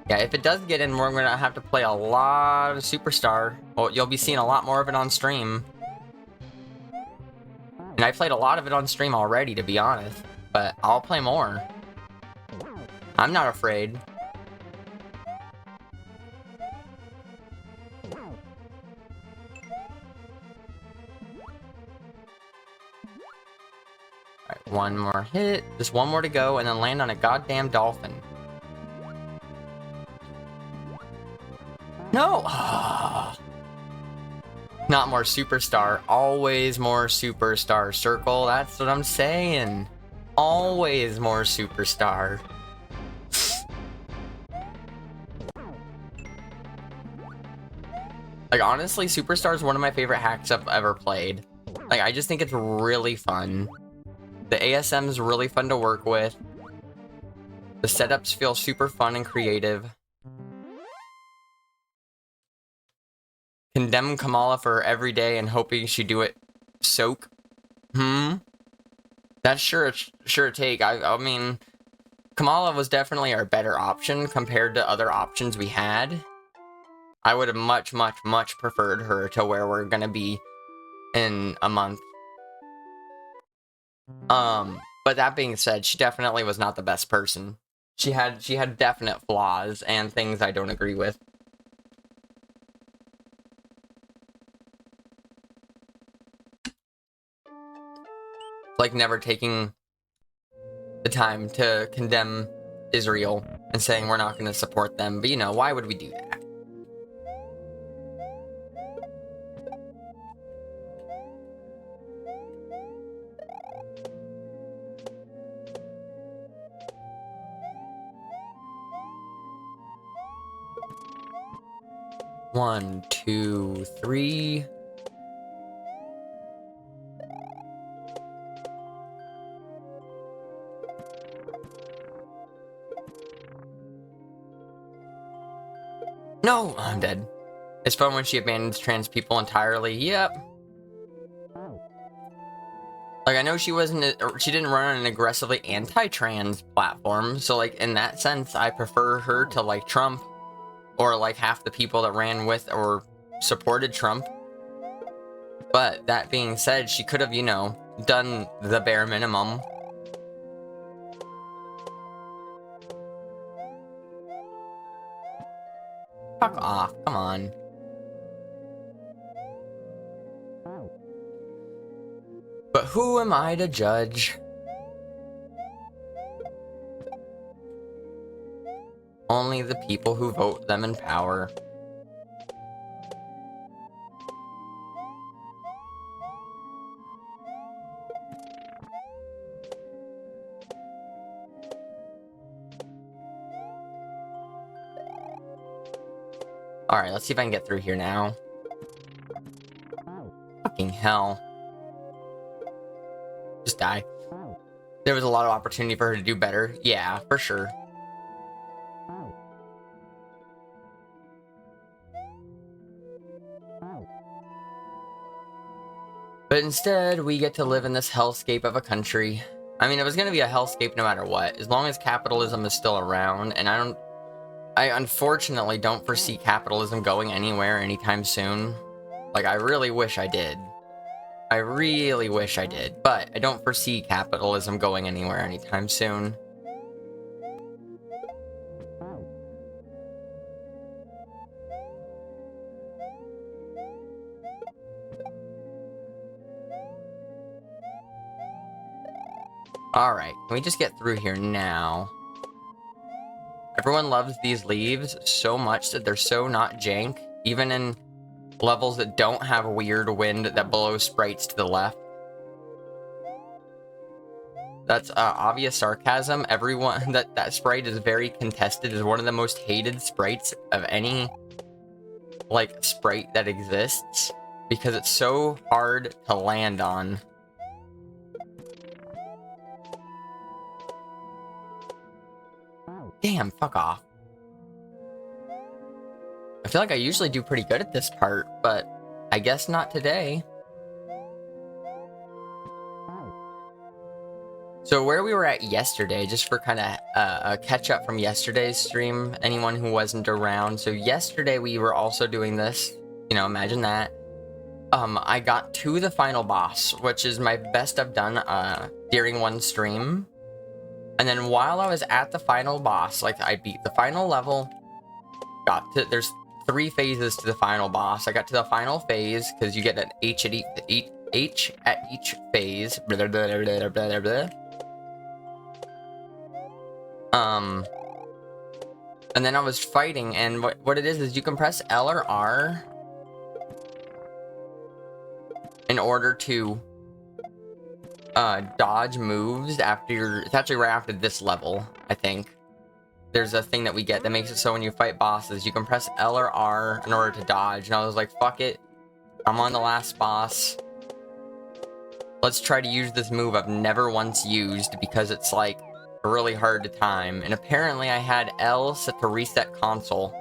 Yeah, if it does get in, we're gonna have to play a lot of Superstar. Well, you'll be seeing a lot more of it on stream. And I played a lot of it on stream already, to be honest. But I'll play more. I'm not afraid. one more hit. Just one more to go, and then land on a goddamn dolphin. No! Not more superstar. Always more superstar. Circle, that's what I'm saying. Always more superstar. Like, honestly, Superstar is one of my favorite hacks I've ever played. Like, I just think it's really fun. The ASM is really fun to work with. The setups feel super fun and creative. Condemn Kamala for every day and hoping she do it soak. That's sure a take. I mean, Kamala was definitely our better option compared to other options we had. I would have much, much, much preferred her to where we're gonna be in a month. But that being said, she definitely was not the best person. She had definite flaws and things I don't agree with. Like never taking the time to condemn Israel and saying we're not going to support them. But you know, why would we do that? One, two, three. No, I'm dead. It's fun when she abandons trans people entirely. Yep. Like, I know she didn't run on an aggressively anti-trans platform, so, like, in that sense, I prefer her to, like, Trump, or, like, half the people that ran with or supported Trump. But, that being said, she could have, you know, done the bare minimum. Fuck off, come on. But who am I to judge? Only the people who vote them in power. Alright, let's see if I can get through here now. Fucking hell. Just die. There was a lot of opportunity for her to do better. Yeah, for sure. But instead, we get to live in this hellscape of a country. I mean, it was going to be a hellscape no matter what, as long as capitalism is still around, and I unfortunately don't foresee capitalism going anywhere anytime soon. Like, I really wish I did. I really wish I did, but I don't foresee capitalism going anywhere anytime soon. Alright, can we just get through here now? Everyone loves these leaves so much that they're so not jank, even in levels that don't have a weird wind that blows sprites to the left. That's obvious sarcasm. Everyone, that sprite is very contested, is one of the most hated sprites of any, like, sprite that exists, because it's so hard to land on. Damn, fuck off. I feel like I usually do pretty good at this part, but I guess not today. So where we were at yesterday, just for kind of a catch up from yesterday's stream, anyone who wasn't around. So yesterday we were also doing this, you know, imagine that. I got to the final boss, which is my best I've done during one stream. And then while I was at the final boss, like, I beat the final level, there's 3 phases to the final boss. I got to the final phase, because you get an H at each phase, blah, blah, blah, blah, blah, blah. And then I was fighting, and what it is you can press L or R in order to dodge moves after it's actually right after this level, I think. There's a thing that we get that makes it so when you fight bosses, you can press L or R in order to dodge. And I was like, fuck it. I'm on the last boss. Let's try to use this move I've never once used because it's like really hard to time. And apparently I had L set to reset console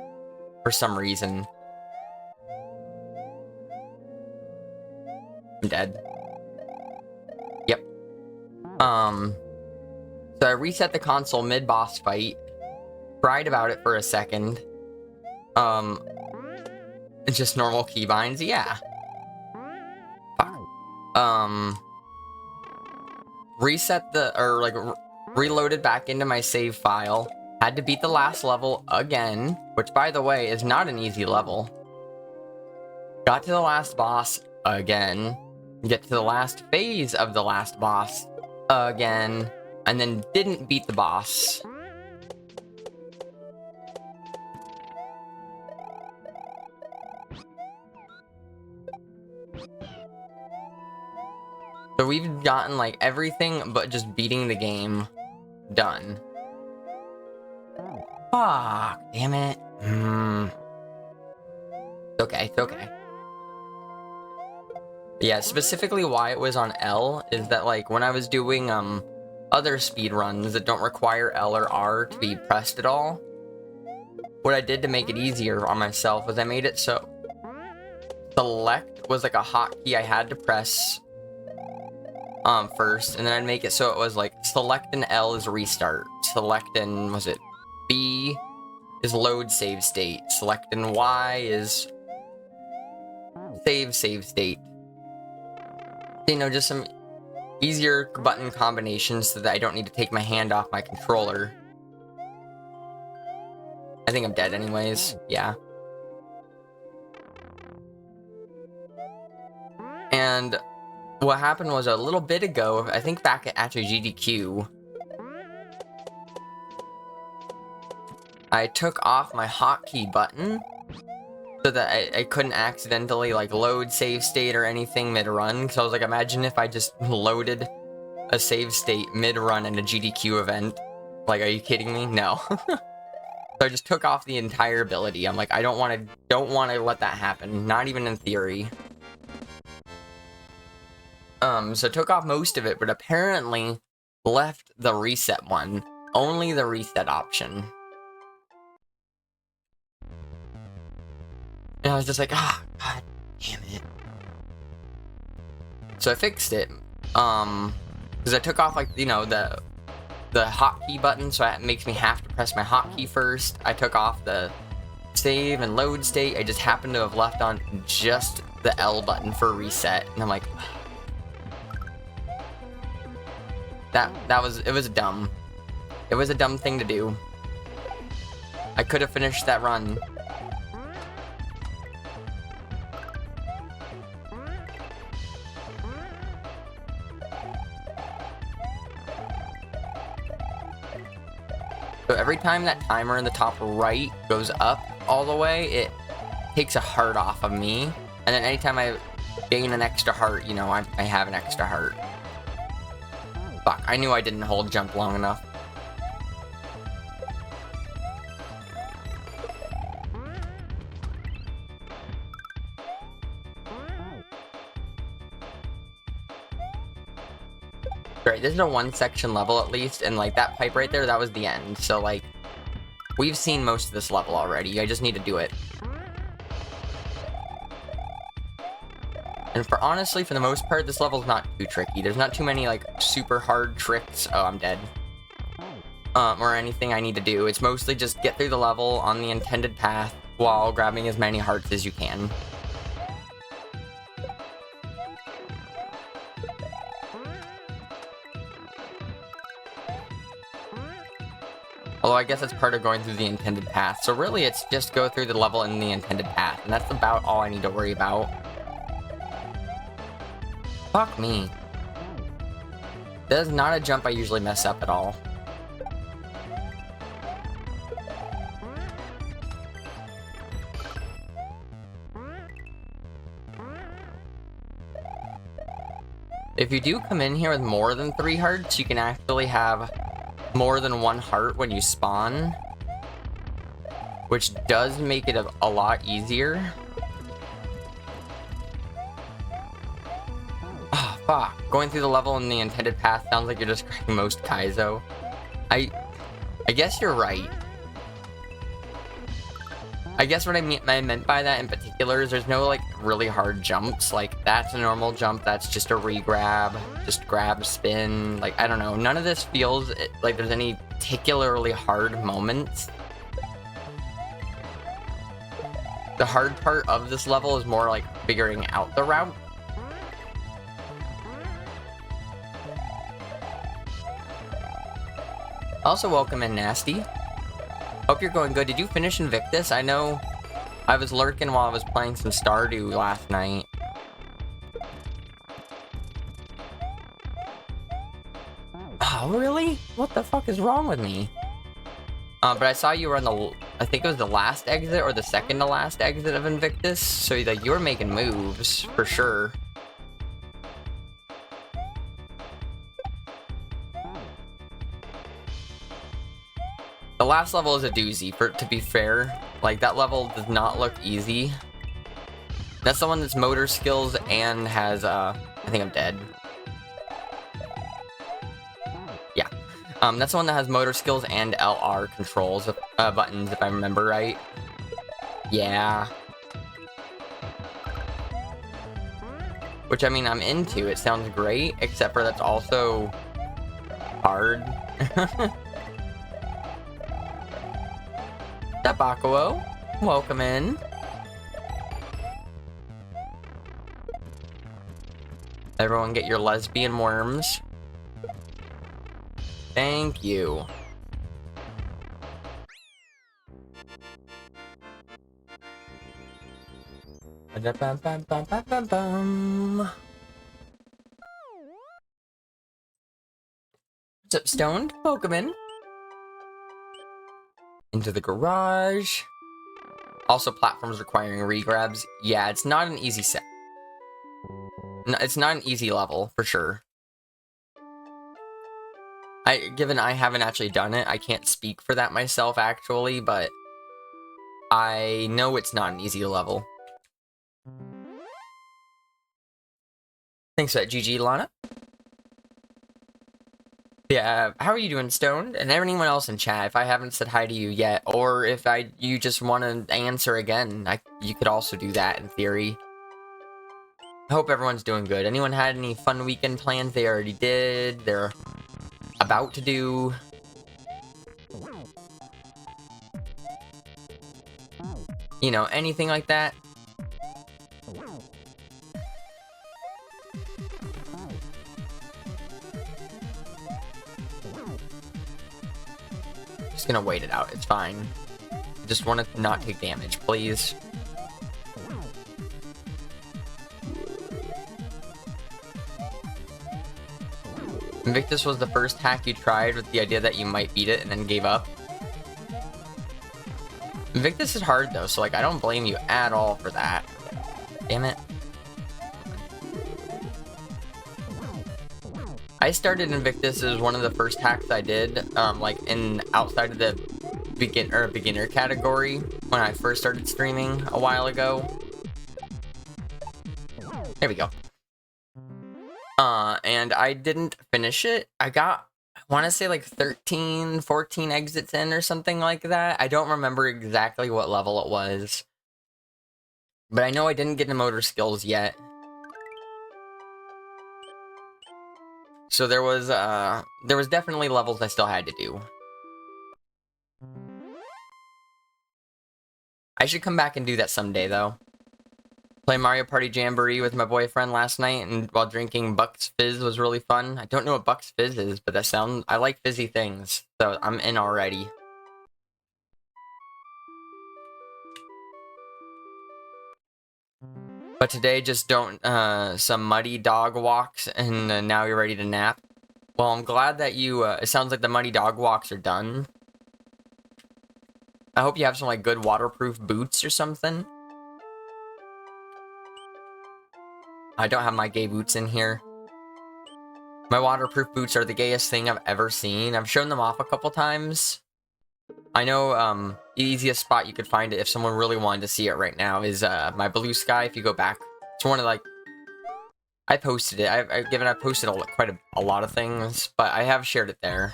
for some reason. I'm dead. Yep. So I reset the console mid-boss fight. Cried about it for a second. It's just normal keybinds, yeah. Fuck. Reset the, or like, reloaded back into my save file. Had to beat the last level again, which by the way, is not an easy level. Got to the last boss again. Get to the last phase of the last boss again. And then didn't beat the boss. So we've gotten like everything but just beating the game done. Fuck, damn it. It's okay, it's okay. Yeah, specifically why it was on L is that like when I was doing other speed runs that don't require L or R to be pressed at all, what I did to make it easier on myself was I made it so select was like a hotkey I had to press first, and then I'd make it so it was like select and L is restart, select and was it B is load save state, select and Y is save state. You know, just some easier button combinations so that I don't need to take my hand off my controller. I think I'm dead anyways, yeah. And what happened was a little bit ago, I think back at actually GDQ, I took off my hotkey button so that I couldn't accidentally like load save state or anything mid-run. So I was like, imagine if I just loaded a save state mid-run in a GDQ event. Like, are you kidding me? No. So I just took off the entire ability. I'm like, I don't want to let that happen. Not even in theory. So took off most of it, but apparently left the reset one. Only the reset option. And I was just like, ah, god damn it. So I fixed it. Because I took off, like, you know, the hotkey button, so it makes me have to press my hotkey first. I took off the save and load state. I just happened to have left on just the L button for reset. And I'm like, it was dumb. It was a dumb thing to do. I could have finished that run. So every time that timer in the top right goes up all the way, it takes a heart off of me. And then anytime I gain an extra heart, you know, I have an extra heart. Fuck, I knew I didn't hold jump long enough. Right, this is a one section level at least, and like that pipe right there, that was the end. So like, we've seen most of this level already. I just need to do it. And honestly, for the most part, this level's not too tricky. There's not too many like super hard tricks. Oh, I'm dead. Or anything I need to do. It's mostly just get through the level on the intended path while grabbing as many hearts as you can. Although I guess that's part of going through the intended path. So really, it's just go through the level in the intended path. And that's about all I need to worry about. Fuck me. That is not a jump I usually mess up at all. If you do come in here with more than 3 hearts, you can actually have more than 1 heart when you spawn, which does make it a lot easier. Oh, fuck. Going through the level in the intended path sounds like you're describing most kaizo. I guess you're right. I guess what I meant by that in particular is there's no, like, really hard jumps. Like, that's a normal jump, that's just a re-grab, just grab, spin. Like, I don't know. None of this feels like there's any particularly hard moments. The hard part of this level is more like figuring out the route. Also, welcome in, Nasty. Hope you're going good. Did you finish Invictus? I know I was lurking while I was playing some Stardew last night. Oh, really? What the fuck is wrong with me? But I saw you were on the, I think it was the last exit or the second to last exit of Invictus. So like, you were making moves, for sure. The last level is a doozy, to be fair. Like, that level does not look easy. That's the one that's motor skills and has, I think I'm dead. Yeah. That's the one that has motor skills and LR controls, buttons, if I remember right. Yeah. Which, I mean, I'm into. It sounds great, except for that's also hard. Tabakuo, welcome in. Everyone get your lesbian worms. Thank you. What's up, Stoned? Welcome in. Into the garage. Also, platforms requiring re-grabs. Yeah, it's not an easy set. No, it's not an easy level, for sure. Given I haven't actually done it, I can't speak for that myself, actually, but I know it's not an easy level. Thanks for that, GG, Lana. Yeah, how are you doing, Stoned? And anyone else in chat, if I haven't said hi to you yet, or if you just want to answer again, you could also do that in theory. I hope everyone's doing good. Anyone had any fun weekend plans they already did, they're about to do? You know, anything like that? Just gonna wait it out, it's fine. Just want to not take damage, please. Invictus was the first hack you tried with the idea that you might beat it and then gave up. Invictus is hard though, so like I don't blame you at all for that. Damn it. I started Invictus as one of the first hacks I did, like outside of the beginner category when I first started streaming a while ago. There we go. And I didn't finish it. I want to say like 13, 14 exits in or something like that. I don't remember exactly what level it was. But I know I didn't get the motor skills yet. So there was definitely levels I still had to do. I should come back and do that someday, though. Play Mario Party Jamboree with my boyfriend last night, and while drinking Buck's Fizz was really fun. I don't know what Buck's Fizz is, but I like fizzy things, so I'm in already. But today, just don't, some muddy dog walks, and now you're ready to nap. Well, I'm glad that it sounds like the muddy dog walks are done. I hope you have some, like, good waterproof boots or something. I don't have my gay boots in here. My waterproof boots are the gayest thing I've ever seen. I've shown them off a couple times. I know the easiest spot you could find it if someone really wanted to see it right now is my Blue Sky. If you go back, it's one of like, I posted it. I posted quite a lot of things, but I have shared it there.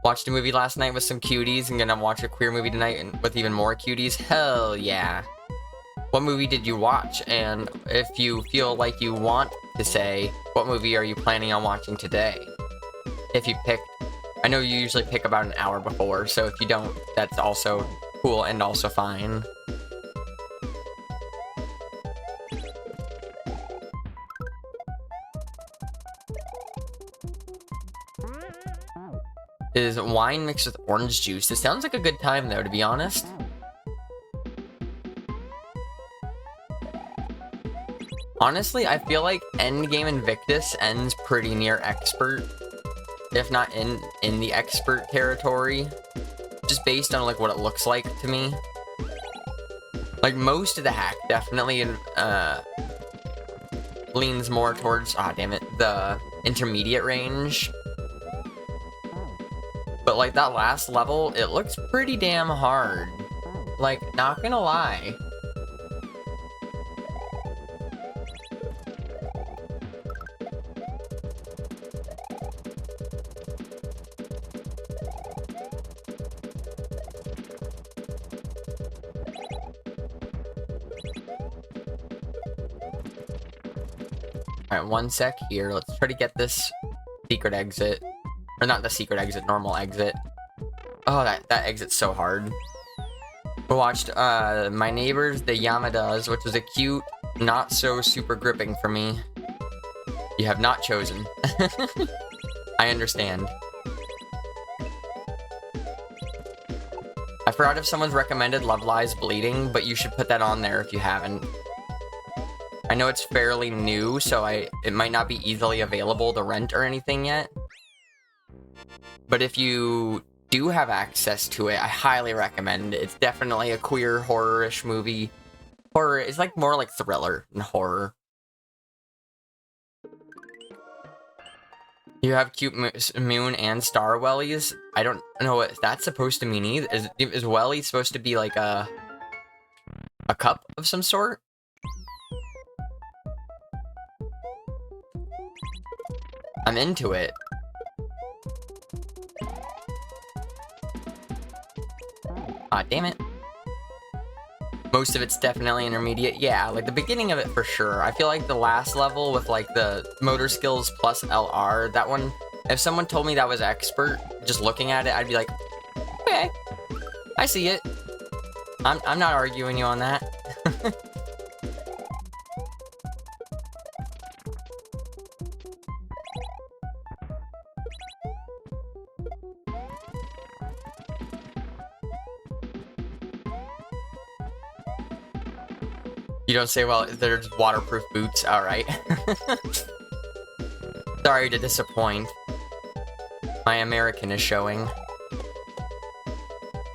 Watched a movie last night with some cuties and gonna watch a queer movie tonight with even more cuties. Hell yeah. What movie did you watch? And if you feel like you want to say, what movie are you planning on watching today? If you picked, I know you usually pick about an hour before, so if you don't, that's also cool and also fine. Is wine mixed with orange juice? It sounds like a good time though, to be honest. Honestly, I feel like Endgame Invictus ends pretty near expert, if not in the expert territory, just based on like what it looks like to me. Like most of the hack definitely leans more towards, the intermediate range. But like that last level, it looks pretty damn hard. Like, not gonna lie. Alright, one sec here. Let's try to get this secret exit. Or not the secret exit, normal exit. Oh, that exit's so hard. We watched My Neighbors, the Yamadas, which was a cute, not so super gripping for me. You have not chosen. I understand. I forgot if someone's recommended Love Lies Bleeding, but you should put that on there if you haven't. I know it's fairly new, so it might not be easily available to rent or anything yet. But if you do have access to it, I highly recommend it. It's definitely a queer horror-ish movie. Horror is like more like thriller than horror. You have cute moon and star wellies. I don't know what that's supposed to mean either. Is welly supposed to be like a cup of some sort? I'm into it. Ah, damn it. Most of it's definitely intermediate. Yeah, like the beginning of it for sure. I feel like the last level with like the motor skills plus LR, that one, if someone told me that was expert, just looking at it, I'd be like, okay, I see it. I'm not arguing you on that. You don't say, well, there's waterproof boots. Alright. Sorry to disappoint. My American is showing.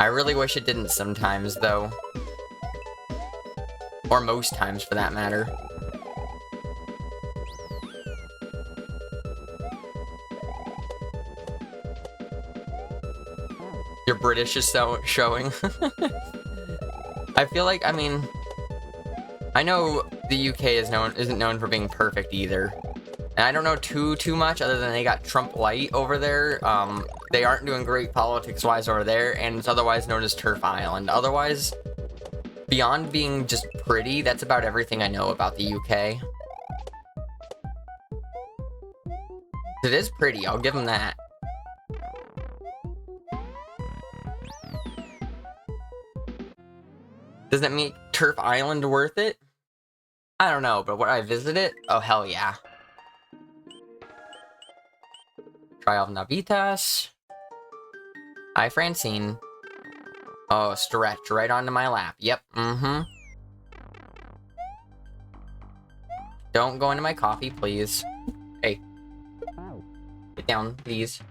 I really wish it didn't sometimes, though. Or most times, for that matter. Your British is showing. I feel like, I mean... I know the UK isn't known for being perfect either. And I don't know too much other than they got Trump light over there. They aren't doing great politics-wise over there, and it's otherwise known as Turf Island. Otherwise, beyond being just pretty, that's about everything I know about the UK. It is pretty, I'll give them that. Does that make Turf Island worth it? I don't know, but would I visit it? Oh, hell yeah. Trial of Navitas. Hi, Francine. Oh, stretch right onto my lap. Yep, Don't go into my coffee, please. Hey. Get down, please.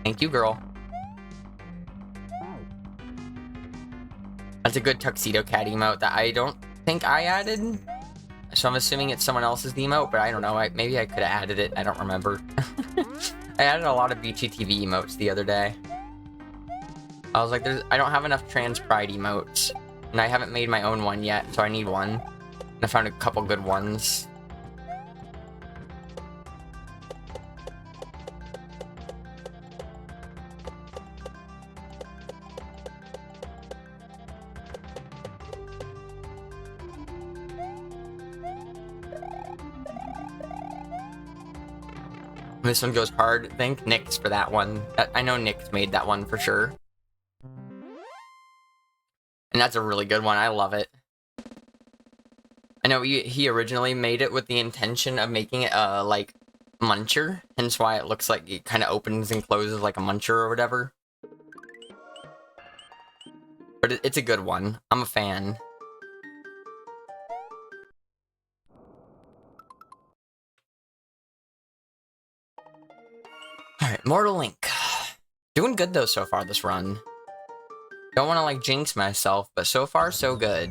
Thank you, girl. That's a good tuxedo cat emote that I don't think I added. So I'm assuming it's someone else's emote, but I don't know. Maybe I could have added it. I don't remember. I added a lot of BGTV emotes the other day. I was like, I don't have enough trans pride emotes. And I haven't made my own one yet, so I need one. And I found a couple good ones. This one goes hard. Thank Nick's for that one. I know Nick's made that one for sure. And that's a really good one. I love it. I know he originally made it with the intention of making it like muncher, hence why it looks like it kind of opens and closes like a muncher or whatever. But it's a good one. I'm a fan. Alright, Mortal Link. Doing good though so far this run. Don't want to like jinx myself, but so far so good.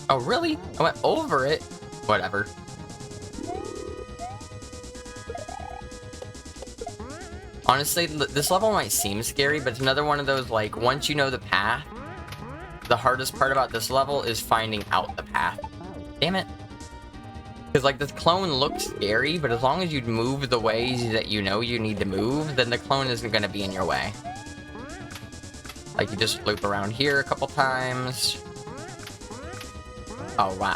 Oh really? I went over it? Whatever. Honestly, this level might seem scary, but it's another one of those, like, once you know the path, the hardest part about this level is finding out the path. Damn it. Because, like, this clone looks scary, but as long as you move the ways that you know you need to move, then the clone isn't going to be in your way. Like, you just loop around here a couple times. Oh, wow.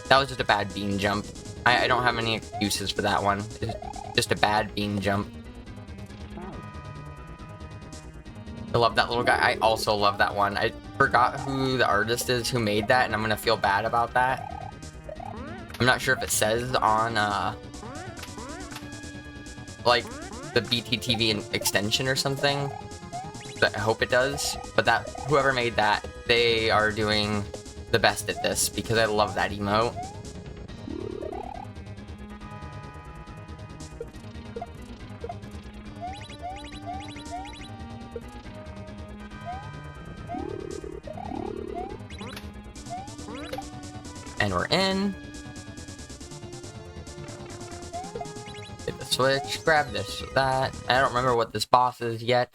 That was just a bad bean jump. I don't have any excuses for that one. It's just a bad bean jump. I love that little guy. I also love that one. I forgot who the artist is who made that, and I'm gonna feel bad about that. I'm not sure if it says on, like, the BTTV extension or something. But I hope it does. But whoever made that, they are doing the best at this, because I love that emote. And we're in. Hit the switch, grab this, that. I don't remember what this boss is yet.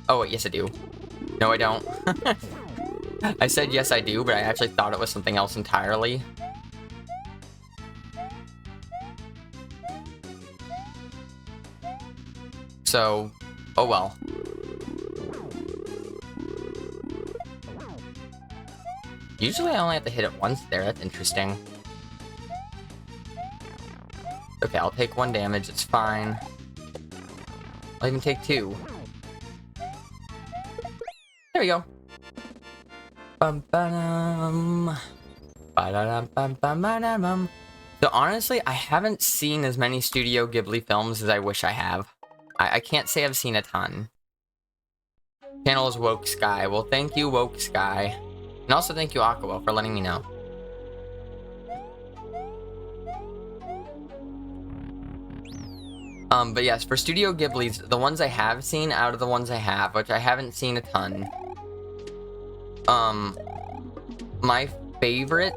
Oh, wait, yes I do. No, I don't. I said yes I do, but I actually thought it was something else entirely. So, oh well. Usually I only have to hit it once there, that's interesting. Okay, I'll take 1 damage, it's fine. I'll even take 2. There we go. Bum ba-dum. Ba-da-dum bum bum ba-da-bum. So honestly, I haven't seen as many Studio Ghibli films as I wish I have. I can't say I've seen a ton. Channel is Woke Sky. Well, thank you, Woke Sky. And also thank you, Aqua, for letting me know. But yes, for Studio Ghibli's, the ones I have seen out of the ones I have, which I haven't seen a ton. My favorite,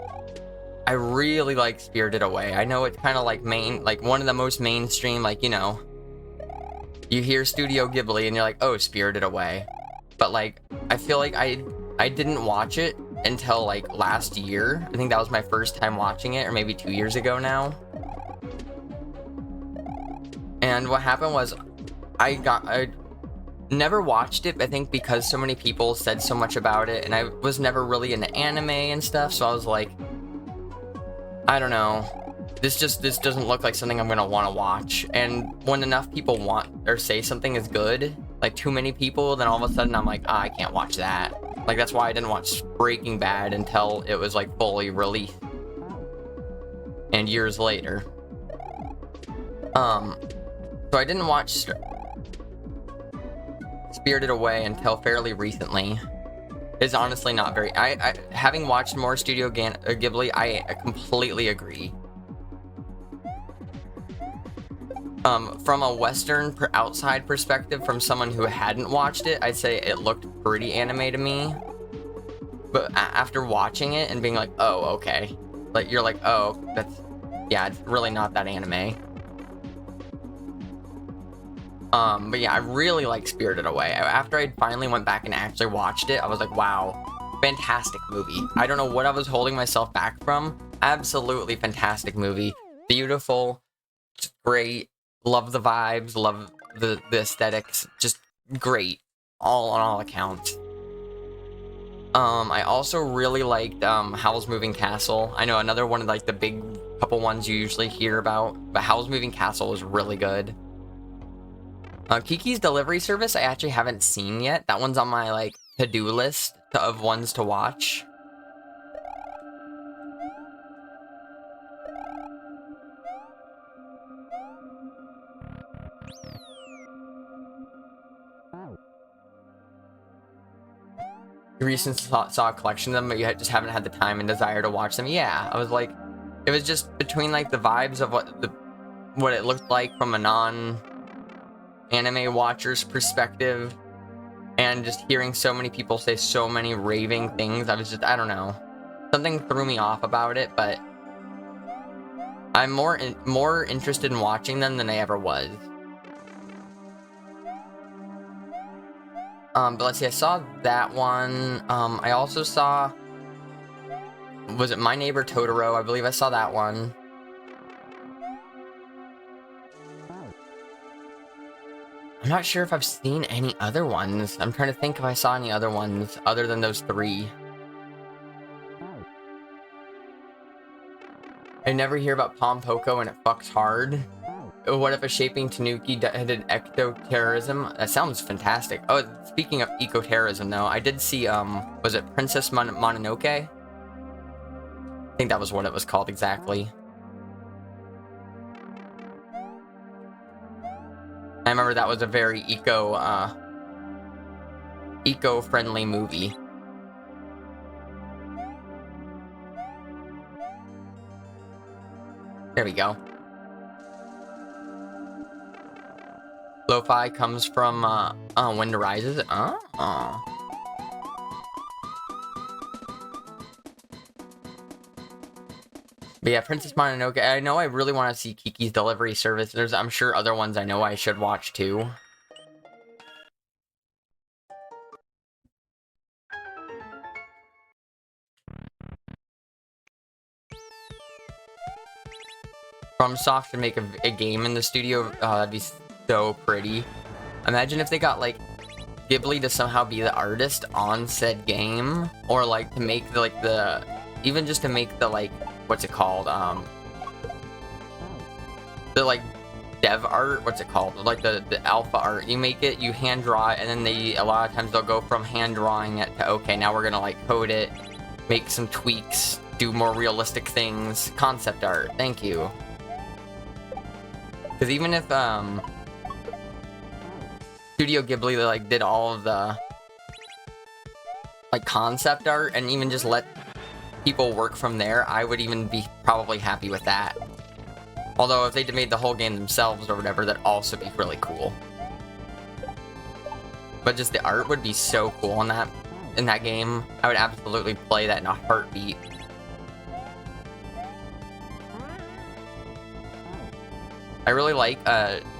I really like Spirited Away. I know it's kind of like one of the most mainstream, like, you know, you hear Studio Ghibli and you're like, oh, Spirited Away. But like, I feel like I didn't watch it until like last year. I think that was my first time watching it, or maybe 2 years ago now. And what happened was, I never watched it, I think because so many people said so much about it, and I was never really into anime and stuff, so I was like, I don't know, this doesn't look like something I'm gonna want to watch. And when enough people want or say something is good, like too many people, then all of a sudden I'm like, I can't watch that. Like, that's why I didn't watch Breaking Bad until it was like fully released, and years later. So I didn't watch Spirited Away until fairly recently. is honestly not very. Having watched more Ghibli, I completely agree. From a Western outside perspective, from someone who hadn't watched it, I'd say it looked pretty anime to me. But after watching it and being like, oh, okay, like you're like, oh, yeah, it's really not that anime. But yeah, I really like Spirited Away. After I finally went back and actually watched it, I was like, wow, fantastic movie. I don't know what I was holding myself back from. Absolutely fantastic movie. Beautiful, just great. Love the vibes, love the aesthetics, just great, all on all accounts. I also really liked Howl's Moving Castle. I know another one of like the big couple ones you usually hear about, but Howl's Moving Castle was really good. Kiki's Delivery Service I actually haven't seen yet. That one's on my like to-do list of ones to watch. You recently saw a collection of them, but you just haven't had the time and desire to watch them. Yeah, I was like, it was just between like the vibes of what it looked like from a non-anime watcher's perspective, and just hearing so many people say so many raving things. I was just, I don't know, something threw me off about it, but I'm more interested in watching them than I ever was. But let's see, I saw that one. I also saw, was it My Neighbor Totoro? I believe I saw that one. I'm not sure if I've seen any other ones. I'm trying to think if I saw any other ones other than those three. I never hear about Pompoko and it fucks hard. What if a shaping tanuki did ecto-terrorism? That sounds fantastic. Oh, speaking of eco-terrorism though, I did see, was it Princess Mononoke? I think that was what it was called exactly. I remember that was a very eco-friendly movie. There we go. Lo-fi comes from Wind Rises. Oh. But yeah, Princess Mononoke. I know I really want to see Kiki's Delivery Service. I'm sure other ones I know I should watch too. FromSoft should make a game in the studio. That'd be so pretty. Imagine if they got like Ghibli to somehow be the artist on said game, or like to make the even just to make the like, what's it called? The like dev art, what's it called? Like the alpha art. You make it, you hand draw it, and then a lot of times they'll go from hand drawing it to, okay, now we're gonna like code it, make some tweaks, do more realistic things. Concept art. Thank you. Because even if Studio Ghibli like did all of the like concept art and even just let people work from there, I would even be probably happy with that. Although if they made the whole game themselves or whatever, that'd also be really cool. But just the art would be so cool in that game. I would absolutely play that in a heartbeat. I really like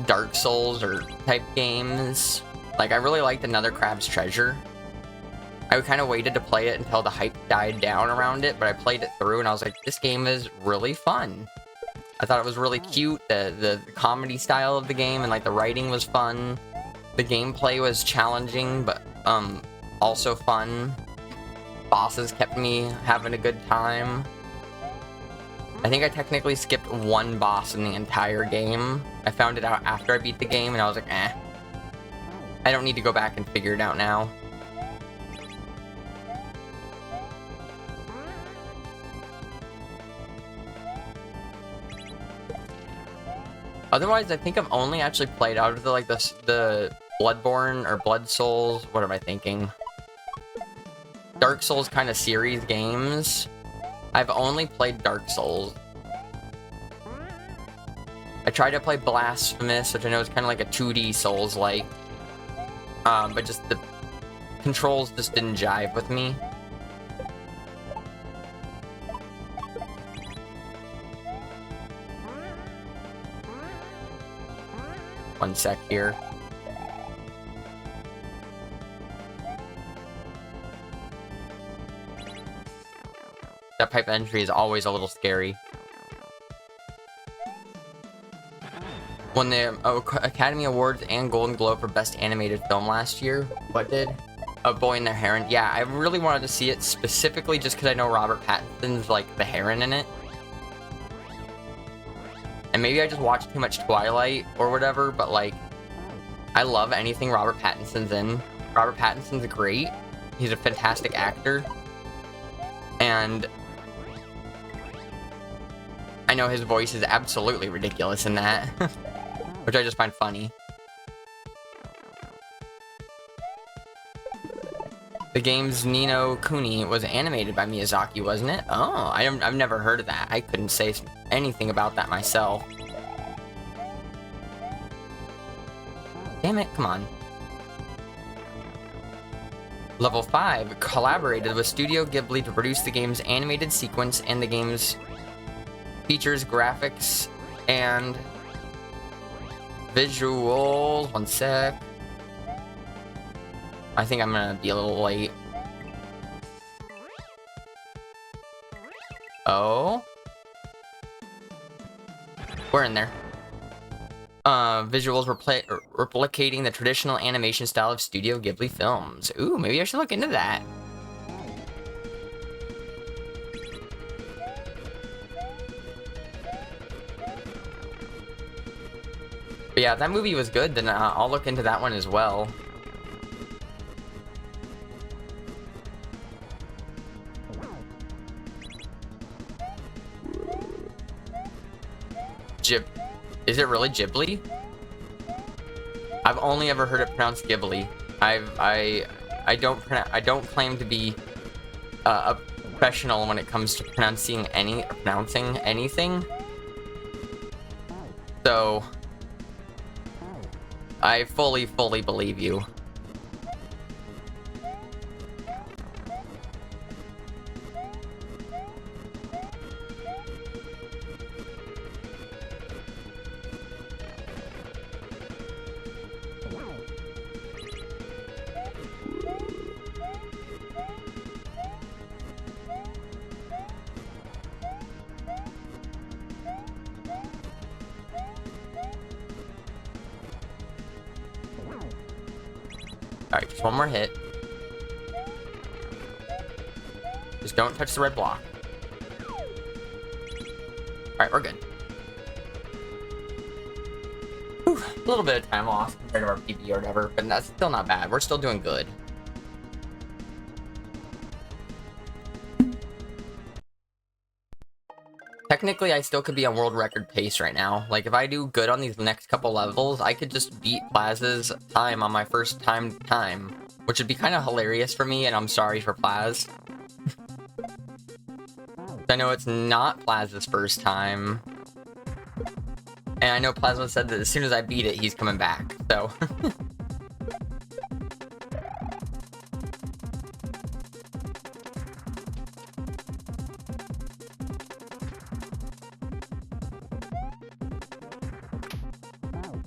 Dark Souls or type games. Like, I really liked Another Crab's Treasure. I kind of waited to play it until the hype died down around it, but I played it through and I was like, this game is really fun. I thought it was really cute. The comedy style of the game and like the writing was fun. The gameplay was challenging, but also fun. Bosses kept me having a good time. I think I technically skipped one boss in the entire game. I found it out after I beat the game and I was like, eh. I don't need to go back and figure it out now. Otherwise, I think I've only actually played out of the Bloodborne or Blood Souls. What am I thinking? Dark Souls kind of series games, I've only played Dark Souls. I tried to play Blasphemous, which I know is kind of like a 2D Souls-like. But just the controls just didn't jive with me. One sec here. That pipe entry is always a little scary. Won the Academy Awards and Golden Globe for Best Animated Film last year. What did? A Boy and the Heron. Yeah, I really wanted to see it specifically just because I know Robert Pattinson's like the heron in it. And maybe I just watched too much Twilight or whatever, but like, I love anything Robert Pattinson's in. Robert Pattinson's great. He's a fantastic actor. And I know his voice is absolutely ridiculous in that, which I just find funny. The game's Ni no Kuni was animated by Miyazaki, wasn't it? Oh, I've never heard of that. I couldn't say anything about that myself. Damn it, come on. Level 5 collaborated with Studio Ghibli to produce the game's animated sequence, and the game's features graphics and visuals. One sec. I think I'm gonna be a little late. Oh? We're in there. Visuals replicating the traditional animation style of Studio Ghibli films. Ooh, maybe I should look into that. But yeah, if that movie was good, then I'll look into that one as well. Is it really Ghibli? I've only ever heard it pronounced Ghibli. I don't claim to be a professional when it comes to pronouncing anything. So I fully believe you. Alright, just one more hit. Just don't touch the red block. Alright, we're good. Whew, a little bit of time lost compared to our PB or whatever, but that's still not bad. We're still doing good. Technically, I still could be on world record pace right now. Like, if I do good on these next couple levels, I could just beat Plaz's time on my first time, which would be kind of hilarious for me, and I'm sorry for Plaz. I know it's not Plaz's first time. And I know Plasma said that as soon as I beat it, he's coming back, so...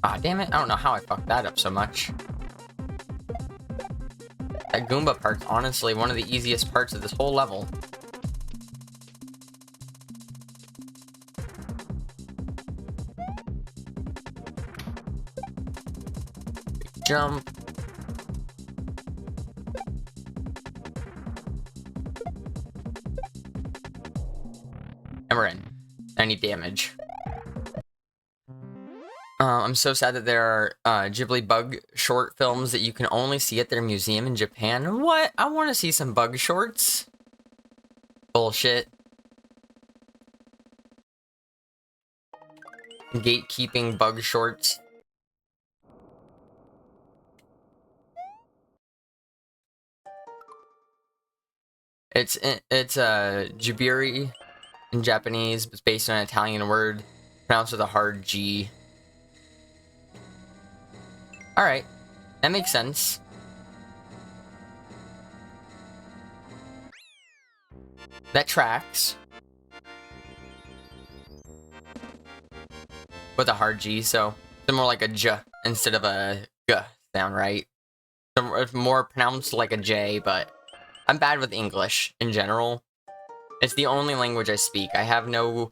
Ah, damn it. I don't know how I fucked that up so much. That Goomba part's honestly one of the easiest parts of this whole level. Jump. And we're in. Any damage. I'm so sad that there are Ghibli bug short films that you can only see at their museum in Japan. What? I want to see some bug shorts. Bullshit. Gatekeeping bug shorts. It's Jibiri in Japanese. It's based on an Italian word pronounced with a hard G. Alright, that makes sense. That tracks. With a hard G, so it's more like a J instead of a G sound, right? It's more pronounced like a J, but I'm bad with English in general. It's the only language I speak. I have no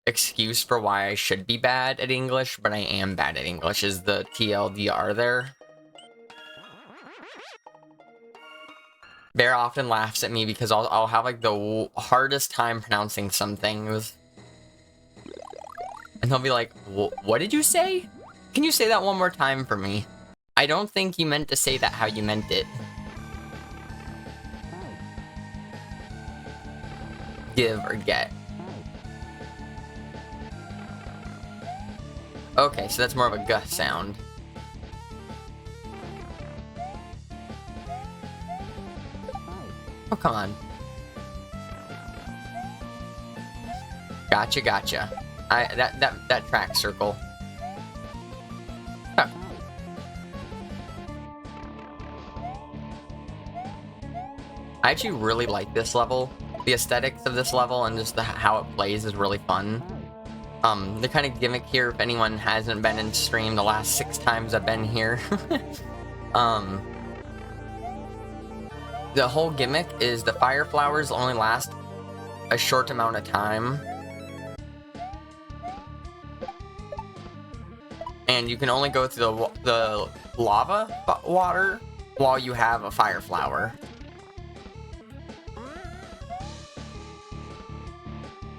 excuse for why I should be bad at English, but I am bad at English, is the TLDR there. Bear often laughs at me because I'll have like the hardest time pronouncing some things. And he'll be like, what did you say? Can you say that one more time for me? I don't think you meant to say that how you meant it. Give or get. Okay, so that's more of a G sound. Oh, come on. Gotcha, gotcha. That track circle. Huh. I actually really like this level. The aesthetics of this level and just how it plays is really fun. The kind of gimmick here, if anyone hasn't been in stream the last 6 times I've been here, the whole gimmick is the fire flowers only last a short amount of time. And you can only go through the lava water while you have a fire flower.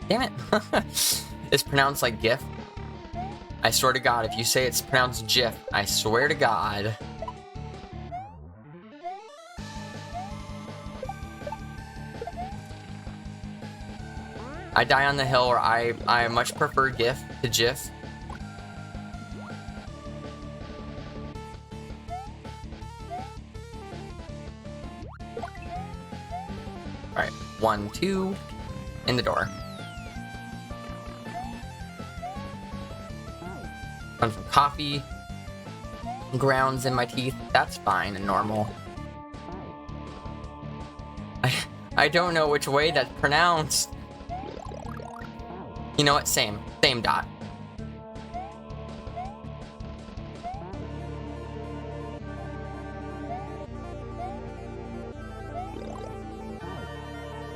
Damn it. It's pronounced like GIF. I swear to God, if you say it's pronounced GIF, I swear to God. I die on the hill, or I much prefer GIF to GIF. Alright, 1, 2, in the door. Run from coffee. Grounds in my teeth. That's fine and normal. I don't know which way that's pronounced. You know what? Same dot.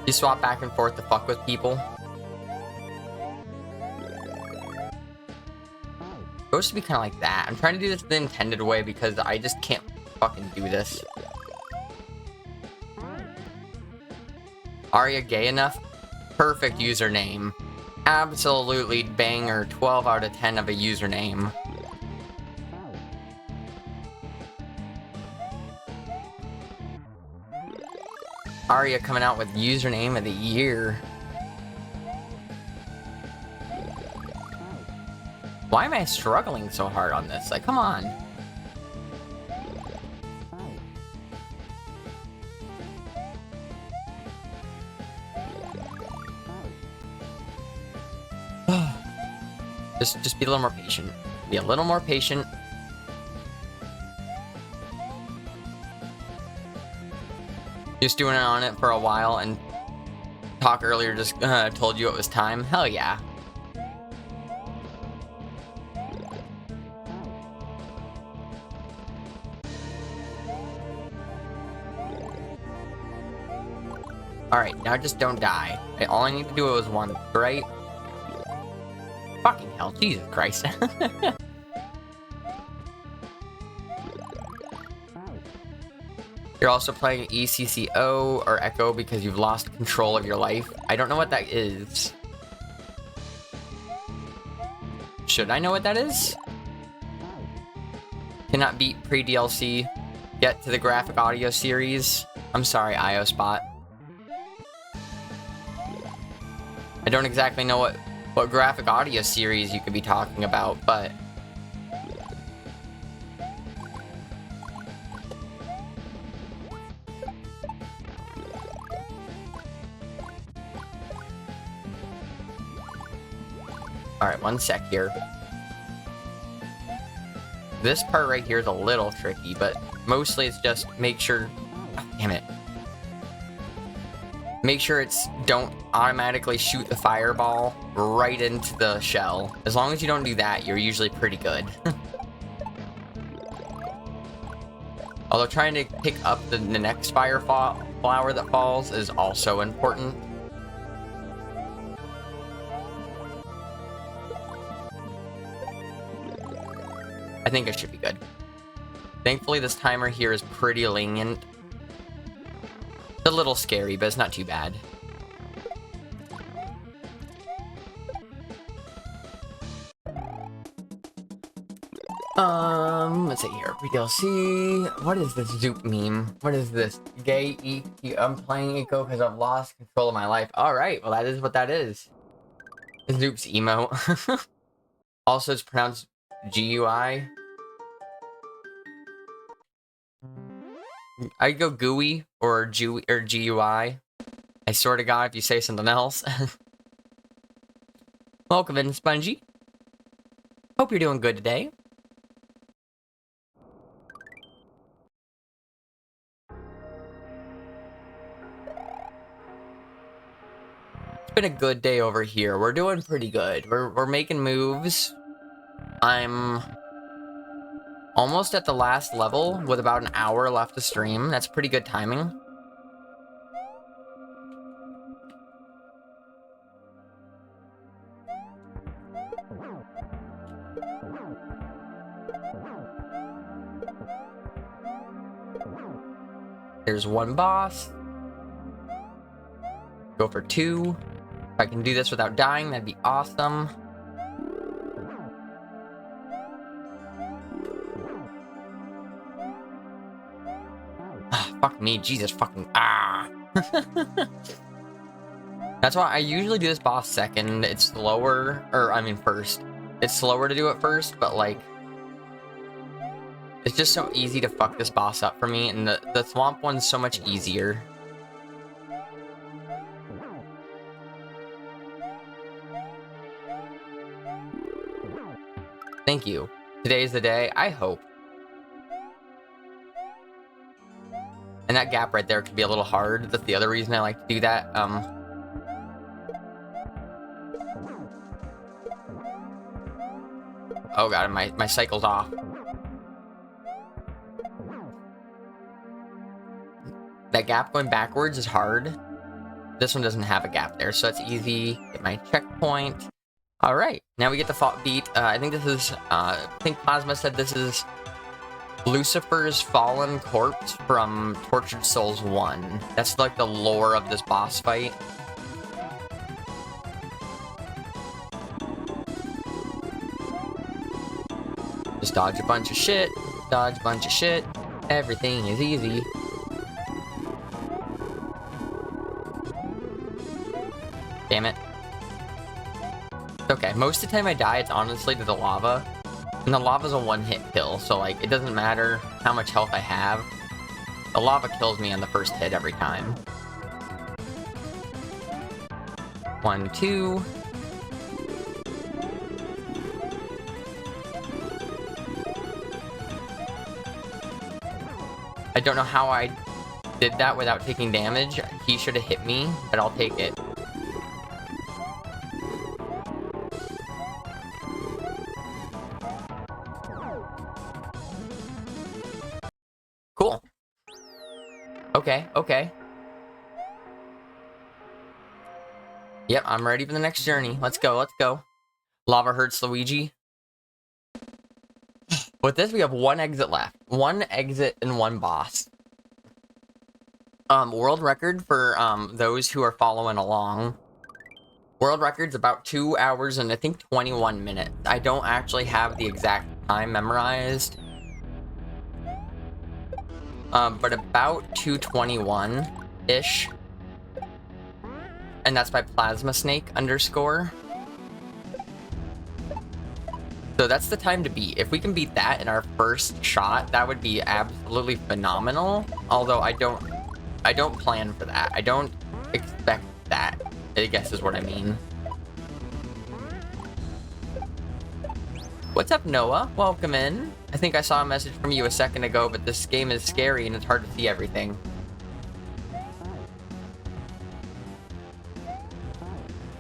You swap back and forth to fuck with people. Supposed to be kind of like that. I'm trying to do this the intended way because I just can't fucking do this. Arya gay enough? Perfect username. Absolutely banger 12 out of 10 of a username. Arya coming out with username of the year. Why am I struggling so hard on this? Like, come on. Just be a little more patient. Be a little more patient. Just doing it on it for a while, and talk earlier just told you it was time. Hell yeah. Alright, now just don't die. Okay, all I need to do was one, right? Fucking hell, Jesus Christ. You're also playing ECCO or Echo because you've lost control of your life. I don't know what that is. Should I know what that is? Cannot beat pre-DLC. Get to the graphic audio series. I'm sorry, IOSpot. I don't exactly know what graphic audio series you could be talking about, but... Alright, one sec here. This part right here is a little tricky, but mostly it's just make sure... Oh, damn it. Make sure it's don't automatically shoot the fireball right into the shell. As long as you don't do that, you're usually pretty good. Although trying to pick up the next flower that falls is also important. I think I should be good. Thankfully, this timer here is pretty lenient. It's a little scary, but it's not too bad. Let's see here. PDLC. What is this Zoop meme? What is this? Gay EQ. I'm playing Eco because I've lost control of my life. Alright, well that is what that is. Zoop's emo. Also, it's pronounced GUI. I'd go GUI or GUI. I swear to God if you say something else. Welcome in, Spongy. Hope you're doing good today. It's been a good day over here. We're doing pretty good. We're making moves. I'm almost at the last level with about an hour left to stream. That's pretty good timing. There's one boss. Go for 2. If I can do this without dying, that'd be awesome. Fuck me, Jesus fucking That's why I usually do this boss second. It's slower, or I mean first. It's slower to do it first, but like it's just so easy to fuck this boss up for me, and the swamp one's so much easier. Thank you. Today's the day, I hope. And that gap right there could be a little hard. That's the other reason I like to do that. Oh god, my cycle's off. That gap going backwards is hard. This one doesn't have a gap there, so it's easy. Get my checkpoint. Alright, now we get the beat. I think this is, I think Plasma said this is Lucifer's fallen corpse from Tortured Souls 1. That's like the lore of this boss fight. Just dodge a bunch of shit, dodge a bunch of shit. Everything is easy. Damn it. Okay, most of the time I die, it's honestly to the lava. And the lava's a one-hit kill, so like, it doesn't matter how much health I have. The lava kills me on the first hit every time. 1, 2. I don't know how I did that without taking damage. He should have hit me, but I'll take it. Cool. Okay, okay. Yep, I'm ready for the next journey. Let's go, let's go. Lava hurts Luigi. With this, we have one exit left. One exit and one boss. World record for those who are following along. World record's about 2 hours and I think 21 minutes. I don't actually have the exact time memorized. But about 2:21-ish. And that's by Plasma Snake _. So that's the time to beat. If we can beat that in our first shot, that would be absolutely phenomenal. Although I don't plan for that. I don't expect that, I guess is what I mean. What's up, Noah? Welcome in. I think I saw a message from you a second ago, but this game is scary and it's hard to see everything.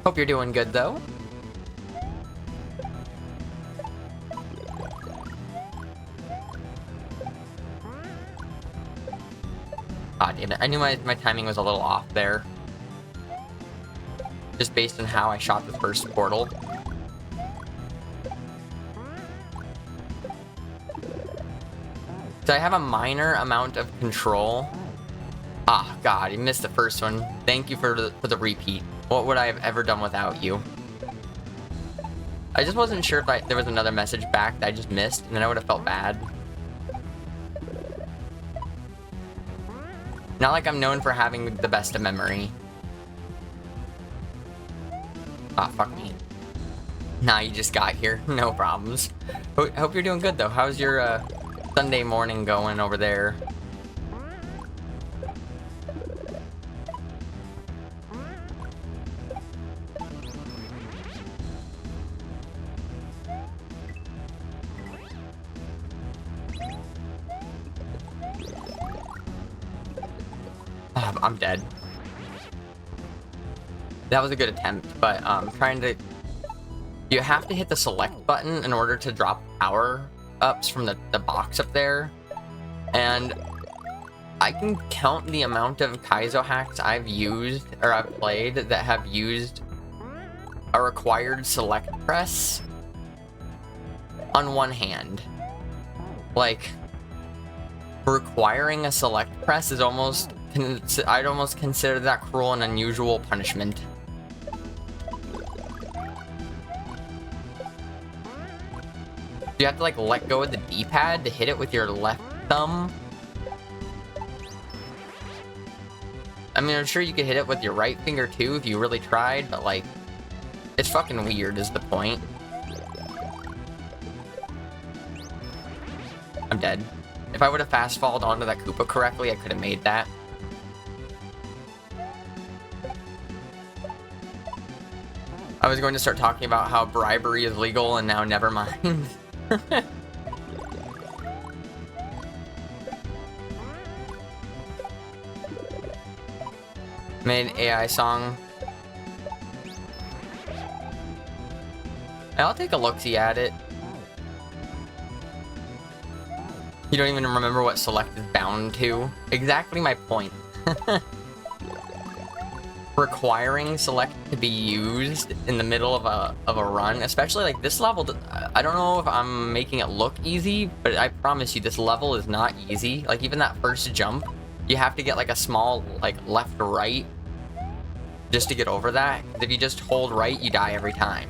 Hope you're doing good, though. Ah, damn it. I knew my timing was a little off there. Just based on how I shot the first portal. So I have a minor amount of control. Ah, God, you missed the first one. Thank you for the repeat. What would I have ever done without you? I just wasn't sure if there was another message back that I just missed, and then I would have felt bad. Not like I'm known for having the best of memory. Ah, fuck me. Nah, you just got here. No problems. Hope you're doing good, though. How's your Sunday morning going over there? Oh, I'm dead. That was a good attempt, but trying to... You have to hit the select button in order to drop power-ups from the box up there. And I can count the amount of kaizo hacks I've used, or I've played, that have used a required select press on one hand. Like, requiring a select press is almost... I'd almost consider that cruel and unusual punishment. You have to, like, let go of the D-pad to hit it with your left thumb. I mean, I'm sure you could hit it with your right finger, too, if you really tried, but, like, it's fucking weird is the point. I'm dead. If I would have fast-falled onto that Koopa correctly, I could have made that. I was going to start talking about how bribery is legal, and now never mind. Made an AI song. I'll take a look-see at it. You don't even remember what select is bound to? Exactly my point. Requiring select to be used in the middle of a run, especially like this level, I don't know if I'm making it look easy, but I promise you this level is not easy. Like even that first jump, you have to get like a small like left or right just to get over that. If you just hold right, you die every time.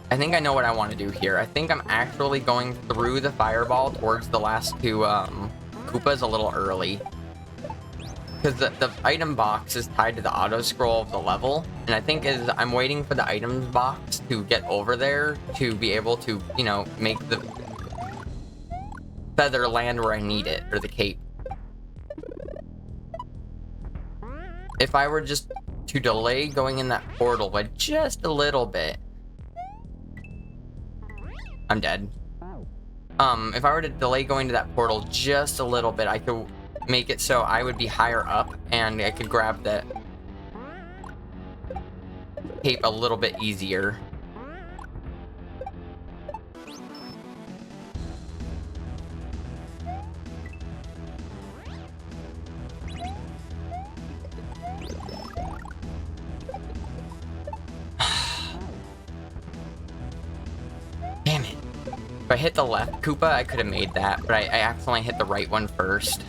I think I know what I want to do here. I think I'm actually going through the fireball towards the last two Koopas a little early. Because the item box is tied to the auto scroll of the level. And I think as I'm waiting for the items box to get over there to be able to, you know, make the feather land where I need it, or the cape. If I were just to delay going in that portal by just a little bit, I'm dead. If I were to delay going to that portal just a little bit, I could make it so I would be higher up and I could grab the cape a little bit easier. Damn it. If I hit the left Koopa, I could have made that, but I accidentally hit the right one first.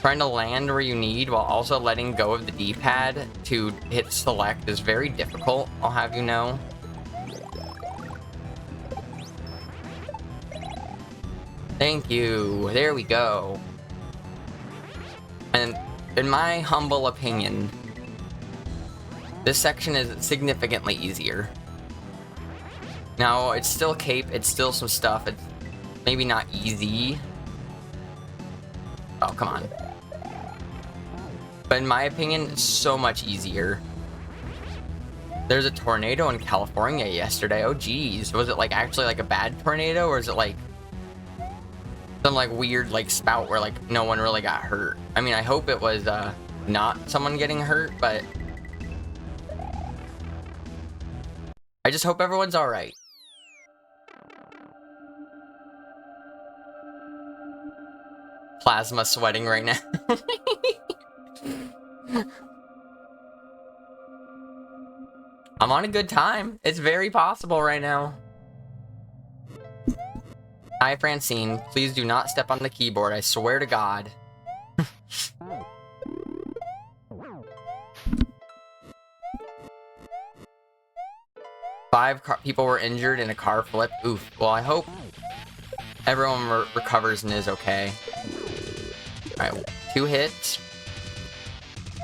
Trying to land where you need while also letting go of the D-pad to hit select is very difficult, I'll have you know. Thank you. There we go. And in my humble opinion, this section is significantly easier. Now, it's still cape, it's still some stuff, it's maybe not easy. Oh, come on. But in my opinion, it's so much easier. There's a tornado in California yesterday. Oh, geez. Was it, like, actually, like, a bad tornado? Or is it, like, some, like, weird, like, spout where, like, no one really got hurt? I mean, I hope it was, not someone getting hurt, but I just hope everyone's alright. Plasma sweating right now. I'm on a good time. It's very possible right now. Hi, Francine. Please do not step on the keyboard. I swear to God. 5 people were injured in a car flip. Oof. Well, I hope everyone recovers and is okay. Alright, 2 hits.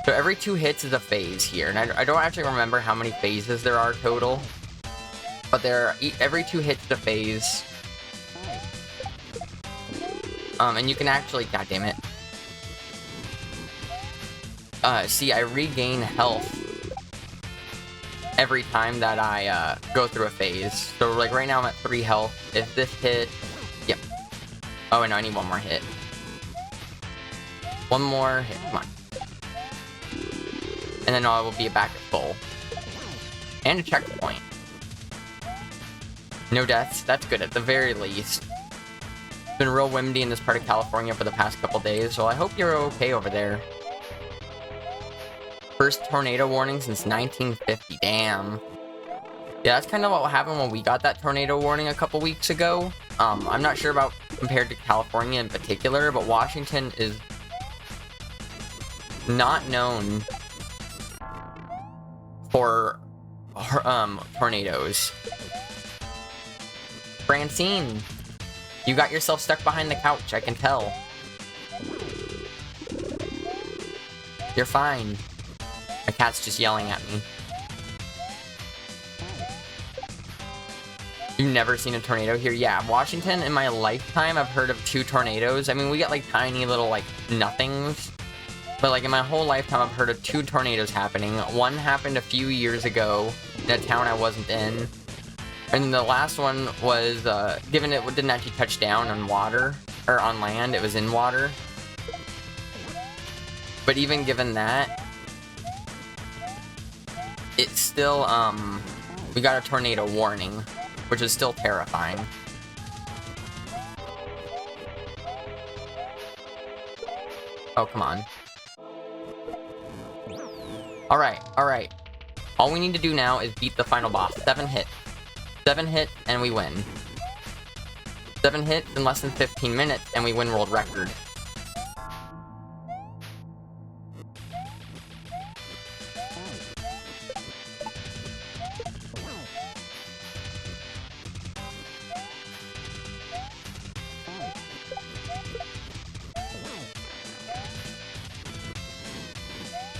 So every 2 hits is a phase here. And I don't actually remember how many phases there are total. But every 2 hits is a phase. And you can actually, god damn it. See, I regain health every time that I go through a phase. So like right now I'm at 3 health. If this hit, yep. Oh, and I need one more hit. One more hit, come on. And then I will be back at full. And a checkpoint. No deaths, that's good at the very least. It's been real windy in this part of California for the past couple days, so I hope you're okay over there. First tornado warning since 1950, damn. Yeah, that's kind of what happened when we got that tornado warning a couple weeks ago. I'm not sure about compared to California in particular, but Washington is not known for tornadoes. Francine, you got yourself stuck behind the couch, I can tell. You're fine. My cat's just yelling at me. You've never seen a tornado here? Yeah, Washington, in my lifetime, I've heard of 2 tornadoes. I mean, we get, like, tiny little, like, nothings. But, like, in my whole lifetime, I've heard of 2 tornadoes happening. One happened a few years ago in a town I wasn't in. And the last one was, given it didn't actually touch down on water, or on land, it was in water. But even given that, it's still, we got a tornado warning, which is still terrifying. Oh, come on. Alright, alright. All we need to do now is beat the final boss. 7 hits. 7 hits, and we win. 7 hits in less than 15 minutes, and we win world record.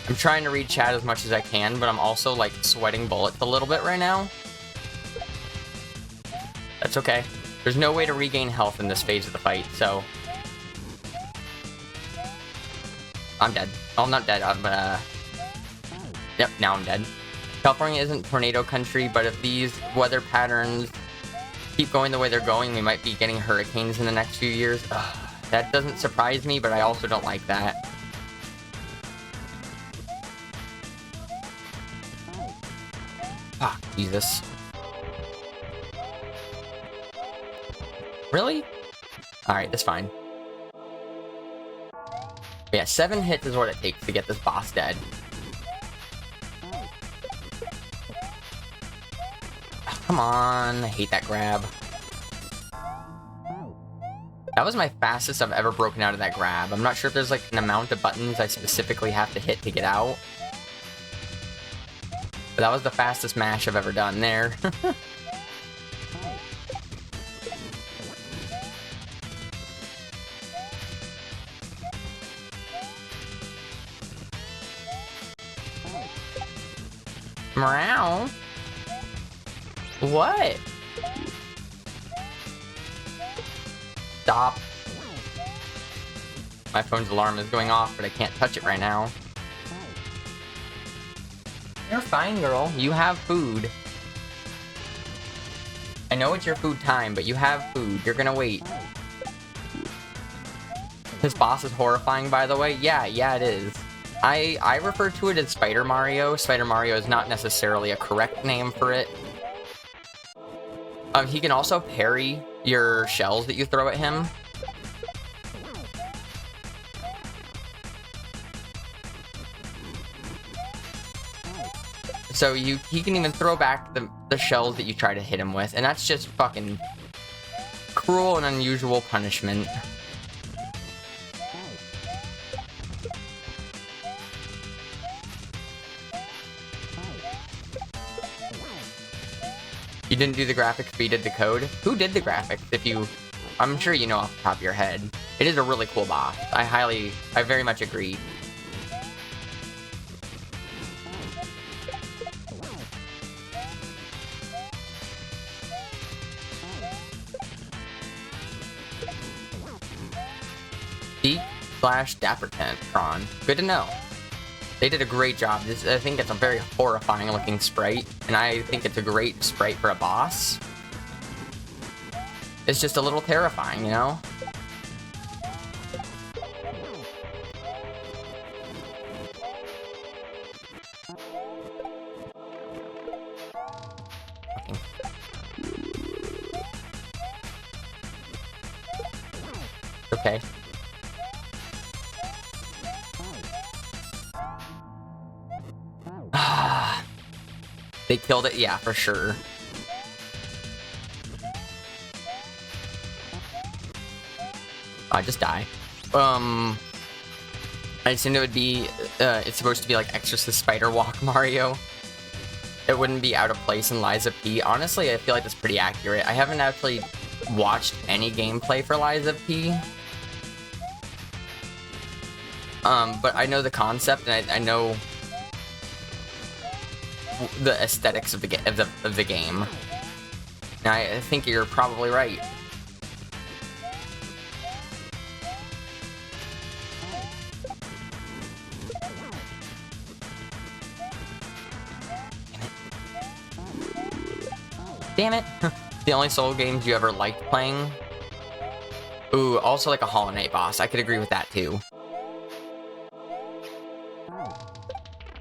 I'm trying to read chat as much as I can, but I'm also, like, sweating bullets a little bit right now. That's okay. There's no way to regain health in this phase of the fight, so... I'm dead. Oh, I'm not dead, Yep, now I'm dead. California isn't tornado country, but if these weather patterns keep going the way they're going, we might be getting hurricanes in the next few years. Ugh, that doesn't surprise me, but I also don't like that. Ah, Jesus. Really? Alright, that's fine. But yeah, 7 hits is what it takes to get this boss dead. Oh, come on, I hate that grab. That was my fastest I've ever broken out of that grab. I'm not sure if there's like an amount of buttons I specifically have to hit to get out. But that was the fastest mash I've ever done there. Meow. What? Stop. My phone's alarm is going off, but I can't touch it right now. You're fine, girl. You have food. I know it's your food time, but you have food. You're gonna wait. His boss is horrifying, by the way. Yeah, it is. I refer to it as Spider Mario. Spider Mario is not necessarily a correct name for it. He can also parry your shells that you throw at him. So he can even throw back the shells that you try to hit him with, and that's just fucking cruel and unusual punishment. You didn't do the graphics, but you did the code? Who did the graphics? I'm sure you know off the top of your head. It is a really cool boss. I very much agree. Dappertron. Good to know. They did a great job. I think it's a very horrifying looking sprite, and I think it's a great sprite for a boss. It's just a little terrifying, you know? Okay. They killed it? Yeah, for sure. I just die. I assumed it would be, it's supposed to be like Exorcist Spider Walk Mario. It wouldn't be out of place in Lies of P. Honestly, I feel like that's pretty accurate. I haven't actually watched any gameplay for Lies of P. But I know the concept, and I know the aesthetics of the game. And I think you're probably right. Damn it. The only Soul games you ever liked playing? Ooh, also like a Hollow Knight boss. I could agree with that too.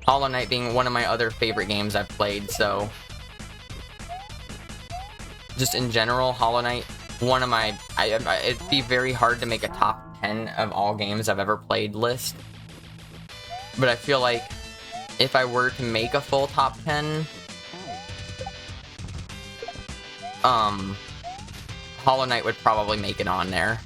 Hollow Knight being one of my other favorite games I've played, so... Just in general, Hollow Knight, one of my... it'd be very hard to make a top 10 of all games I've ever played list. But I feel like if I were to make a full top 10... Hollow Knight would probably make it on there.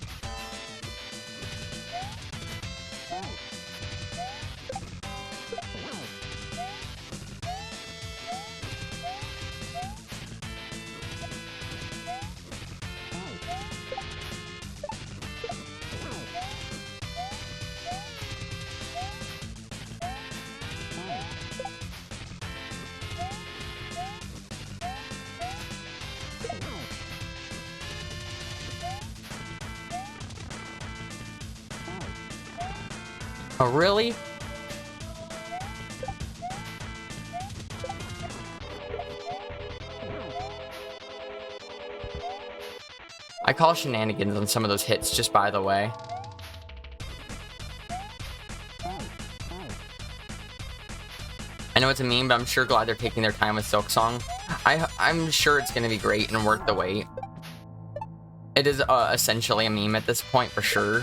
Oh, really? I call shenanigans on some of those hits, just by the way. I know it's a meme, but I'm sure glad they're taking their time with Silksong. I'm sure it's going to be great and worth the wait. It is essentially a meme at this point, for sure.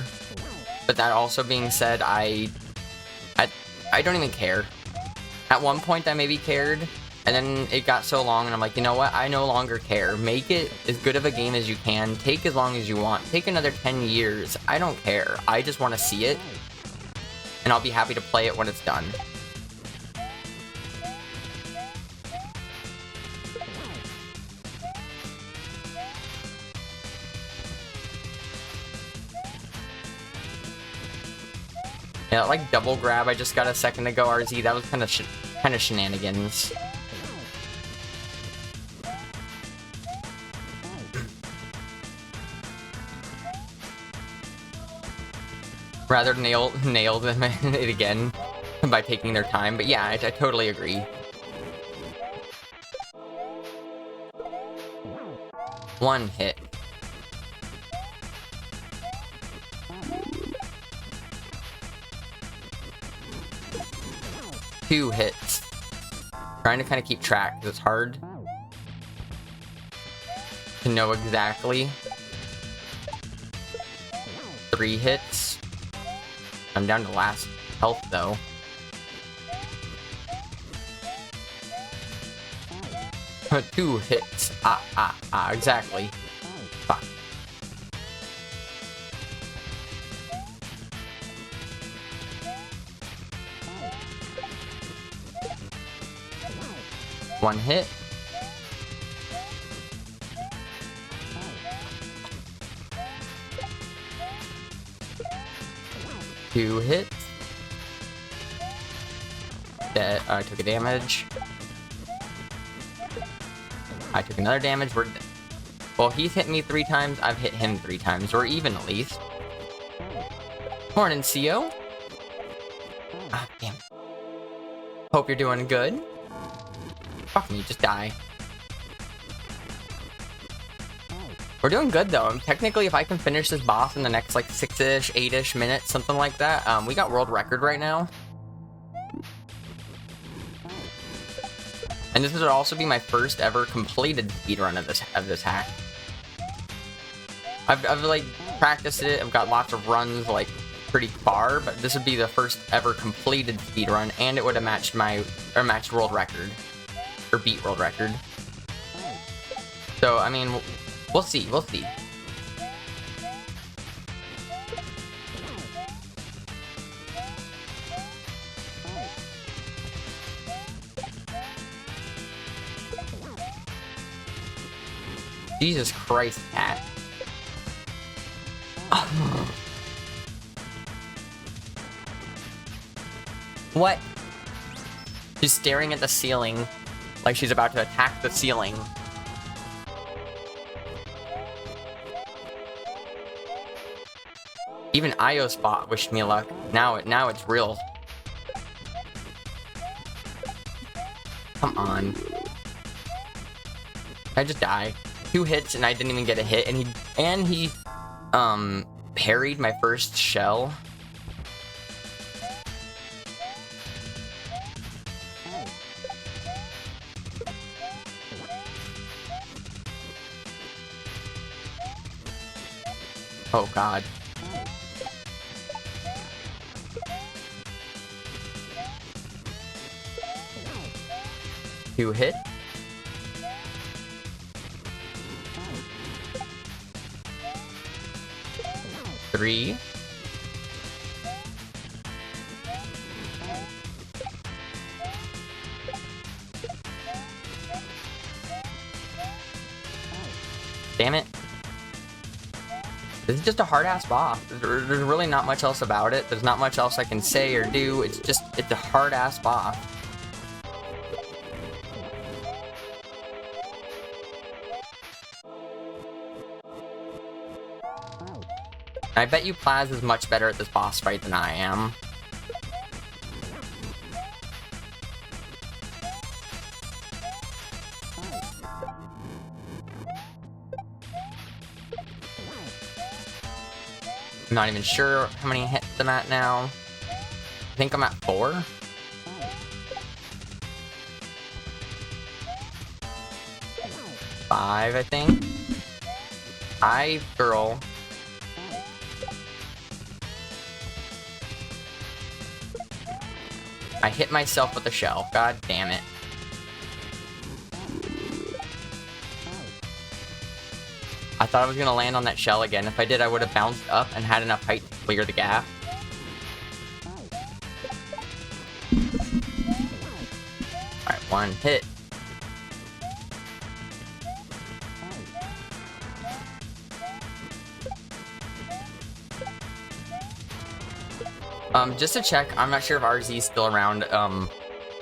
But that also being said, I don't even care. At one point, I maybe cared, and then it got so long, and I'm like, you know what? I no longer care. Make it as good of a game as you can. Take as long as you want. Take another 10 years. I don't care. I just want to see it, and I'll be happy to play it when it's done. Yeah, like double grab I just got a second ago, RZ, that was kind of shenanigans. rather nail them it again by taking their time. But yeah, I totally agree. One hit. Two hits. Trying to kind of keep track because it's hard to know exactly. 3 hits. I'm down to last health though. Two hits. Exactly. Fuck. One hit. Two hits. I took a damage. I took another damage. Well, he's hit me 3 times. I've hit him 3 times. We're even at least. Morning, CO. Ah, damn it. Hope you're doing good. Fucking you, just die. We're doing good though. Technically, if I can finish this boss in the next like 6-ish, 8-ish minutes, something like that, we got world record right now. And this would also be my first ever completed speedrun of this hack. I've like practiced it. I've got lots of runs like pretty far, but this would be the first ever completed speedrun, and it would have matched matched world record, or beat world record. So I mean, we'll see. We'll see. Jesus Christ, cat. Oh. What? She's staring at the ceiling like she's about to attack the ceiling. Even IO Spot wished me luck. Now it's real. Come on. I just die. 2 hits and I didn't even get a hit, and he parried my first shell. Oh god. Two hit. Three. Damn it. This is just a hard-ass boss. There's really not much else about it. There's not much else I can say or do. It's a hard-ass boss. I bet you Plaz is much better at this boss fight than I am. I'm not even sure how many hits I'm at now. I think I'm at 4. Five, I think. Hi, girl. I hit myself with a shell. God damn it. I thought I was gonna land on that shell again. If I did, I would have bounced up and had enough height to clear the gap. Alright, 1 hit. Just to check, I'm not sure if RZ is still around.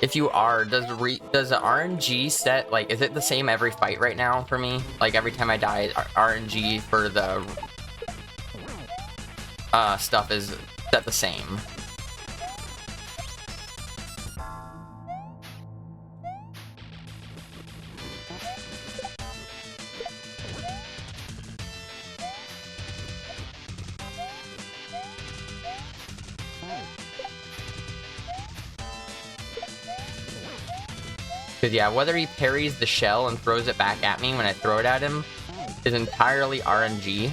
If you are, does the RNG set, like, is it the same every fight right now for me? Like, every time I die, RNG for the stuff is that the same? Because, yeah, whether he parries the shell and throws it back at me when I throw it at him is entirely RNG.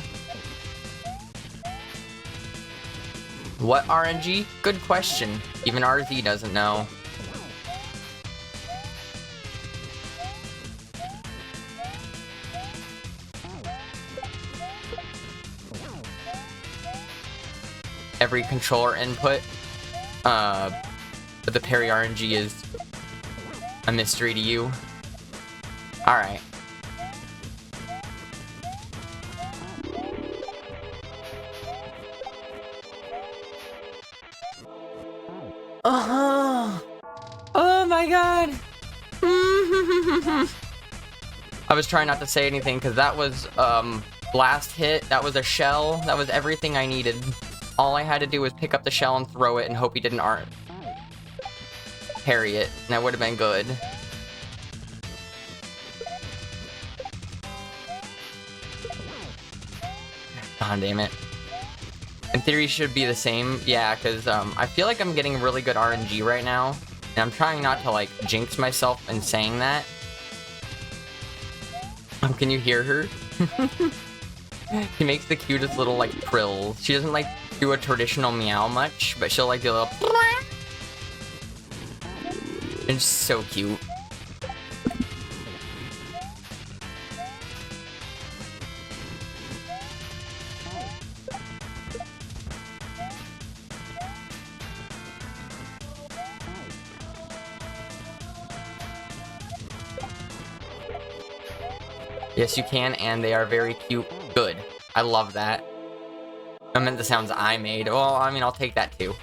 What RNG? Good question. Even RZ doesn't know. Every controller input, but the parry RNG is a mystery to you. Alright. Oh my god! I was trying not to say anything because that was blast hit, that was a shell, that was everything I needed. All I had to do was pick up the shell and throw it and hope he didn't parry it, and that would have been good. God damn it. In theory, should be the same. Yeah, because I feel like I'm getting really good RNG right now. And I'm trying not to, like, jinx myself in saying that. Can you hear her? She makes the cutest little, like, trills. She doesn't, like, do a traditional meow much, but she'll, like, do a little... It's so cute. Yes, you can, and they are very cute. Good. I love that. I meant the sounds I made. Well, I mean, I'll take that too.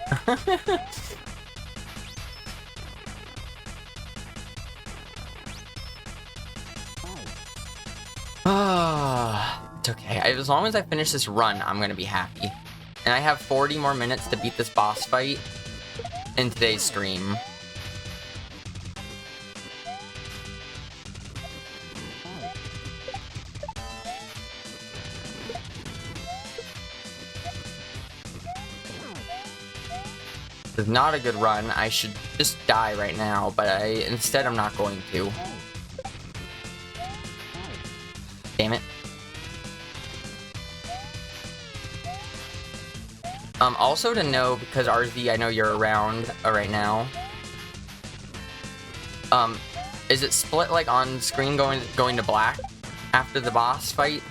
It's okay. As long as I finish this run, I'm gonna be happy. And I have 40 more minutes to beat this boss fight in today's stream. This is not a good run. I should just die right now, but instead I'm not going to. Damn it. Also to know, because RZ, I know you're around right now. Is it split like on screen going to black after the boss fight?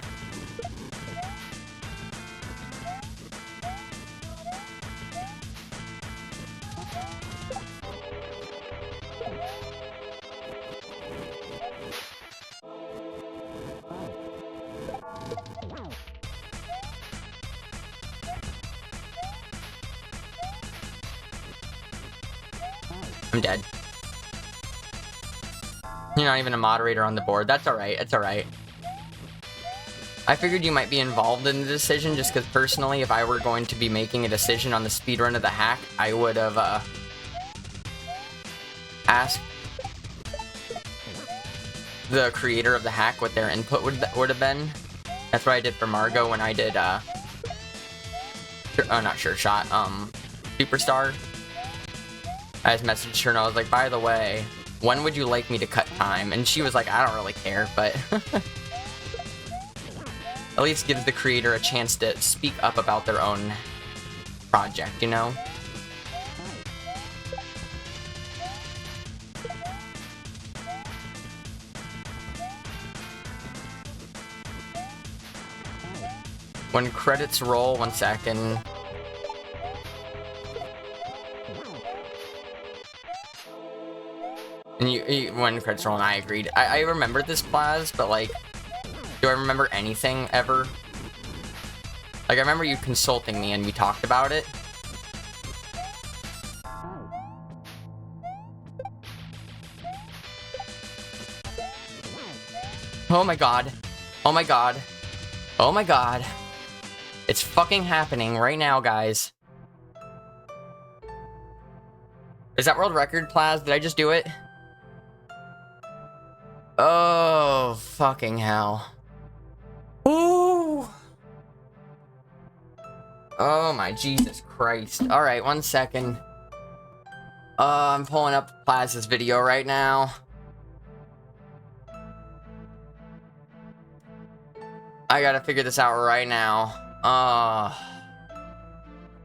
I'm dead. You're not even a moderator on the board. That's alright. It's alright. I figured you might be involved in the decision just because personally, if I were going to be making a decision on the speedrun of the hack, I would have asked the creator of the hack what their input would have been. That's what I did for Margot when I did, oh, not Sure Shot, Superstar. I just messaged her and I was like, by the way, when would you like me to cut time? And she was like, I don't really care, but at least gives the creator a chance to speak up about their own project, you know? When credits roll, 1 second. And when credits roll, and I agreed. I remember this Plaz, but like, do I remember anything ever? Like, I remember you consulting me and we talked about it. Oh my god. Oh my god. Oh my god. It's fucking happening right now, guys. Is that world record, Plaz? Did I just do it? Oh, fucking hell. Ooh. Oh my Jesus Christ. Alright, 1 second. I'm pulling up Plaz's video right now. I gotta figure this out right now.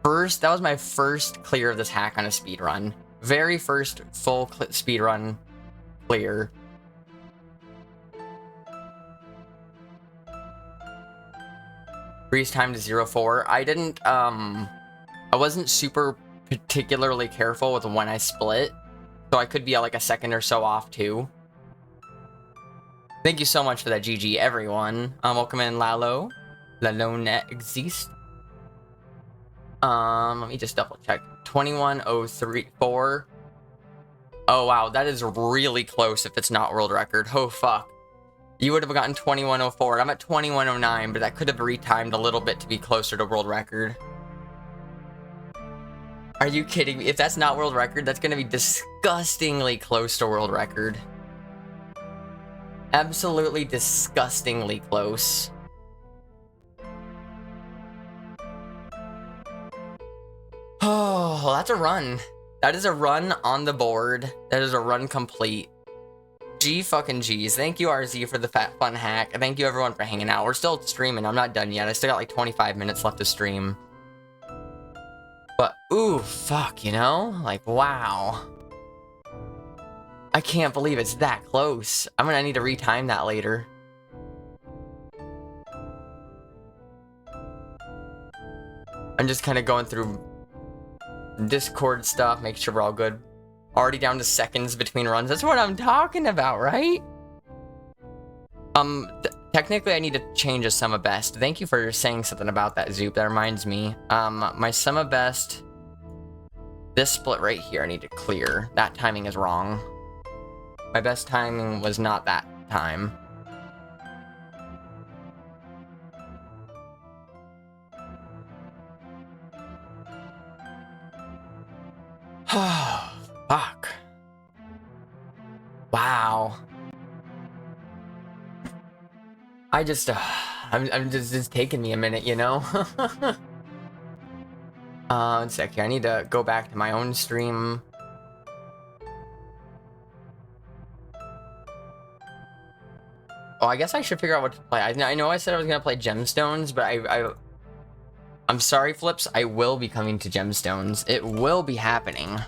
That was my first clear of this hack on a speedrun. Very first full speedrun clear. Freeze time to 0.4. I wasn't super particularly careful with when I split, so I could be like a second or so off too. Thank you so much for that, GG, everyone. Welcome in, Lalo. Lalone exist. Let me just double check. 21.034. Oh, wow, that is really close if it's not world record. Oh, fuck. You would have gotten 21.04. I'm at 21.09, but that could have retimed a little bit to be closer to world record. Are you kidding me? If that's not world record, that's going to be disgustingly close to world record. Absolutely disgustingly close. Oh, that's a run. That is a run on the board. That is a run complete. G fucking G's. Thank you, RZ, for the fun hack. Thank you, everyone, for hanging out. We're still streaming. I'm not done yet. I still got like 25 minutes left to stream. But, ooh, fuck, you know? Like, wow. I can't believe it's that close. I'm gonna need to retime that later. I'm just kind of going through Discord stuff, make sure we're all good. Already down to seconds between runs. That's what I'm talking about, right? Technically, I need to change a sum of best. Thank you for saying something about that, Zoop. That reminds me. My sum of best, this split right here, I need to clear. That timing is wrong. My best timing was not that time. Oh, fuck. Wow. I just, I'm just taking me a minute, you know? One sec here. I need to go back to my own stream. Oh, I guess I should figure out what to play. I know I said I was gonna play Gemstones, but I'm sorry, Flips. I will be coming to Gemstones. It will be happening.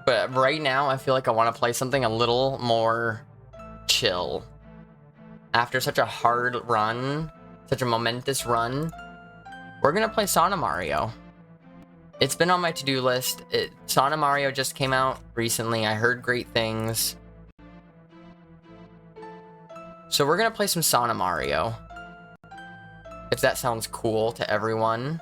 But right now, I feel like I want to play something a little more chill. After such a hard run, such a momentous run, we're gonna play Sauna Mario. It's been on my to-do list. Sauna Mario just came out recently. I heard great things. So we're gonna play some Sauna Mario. If that sounds cool to everyone.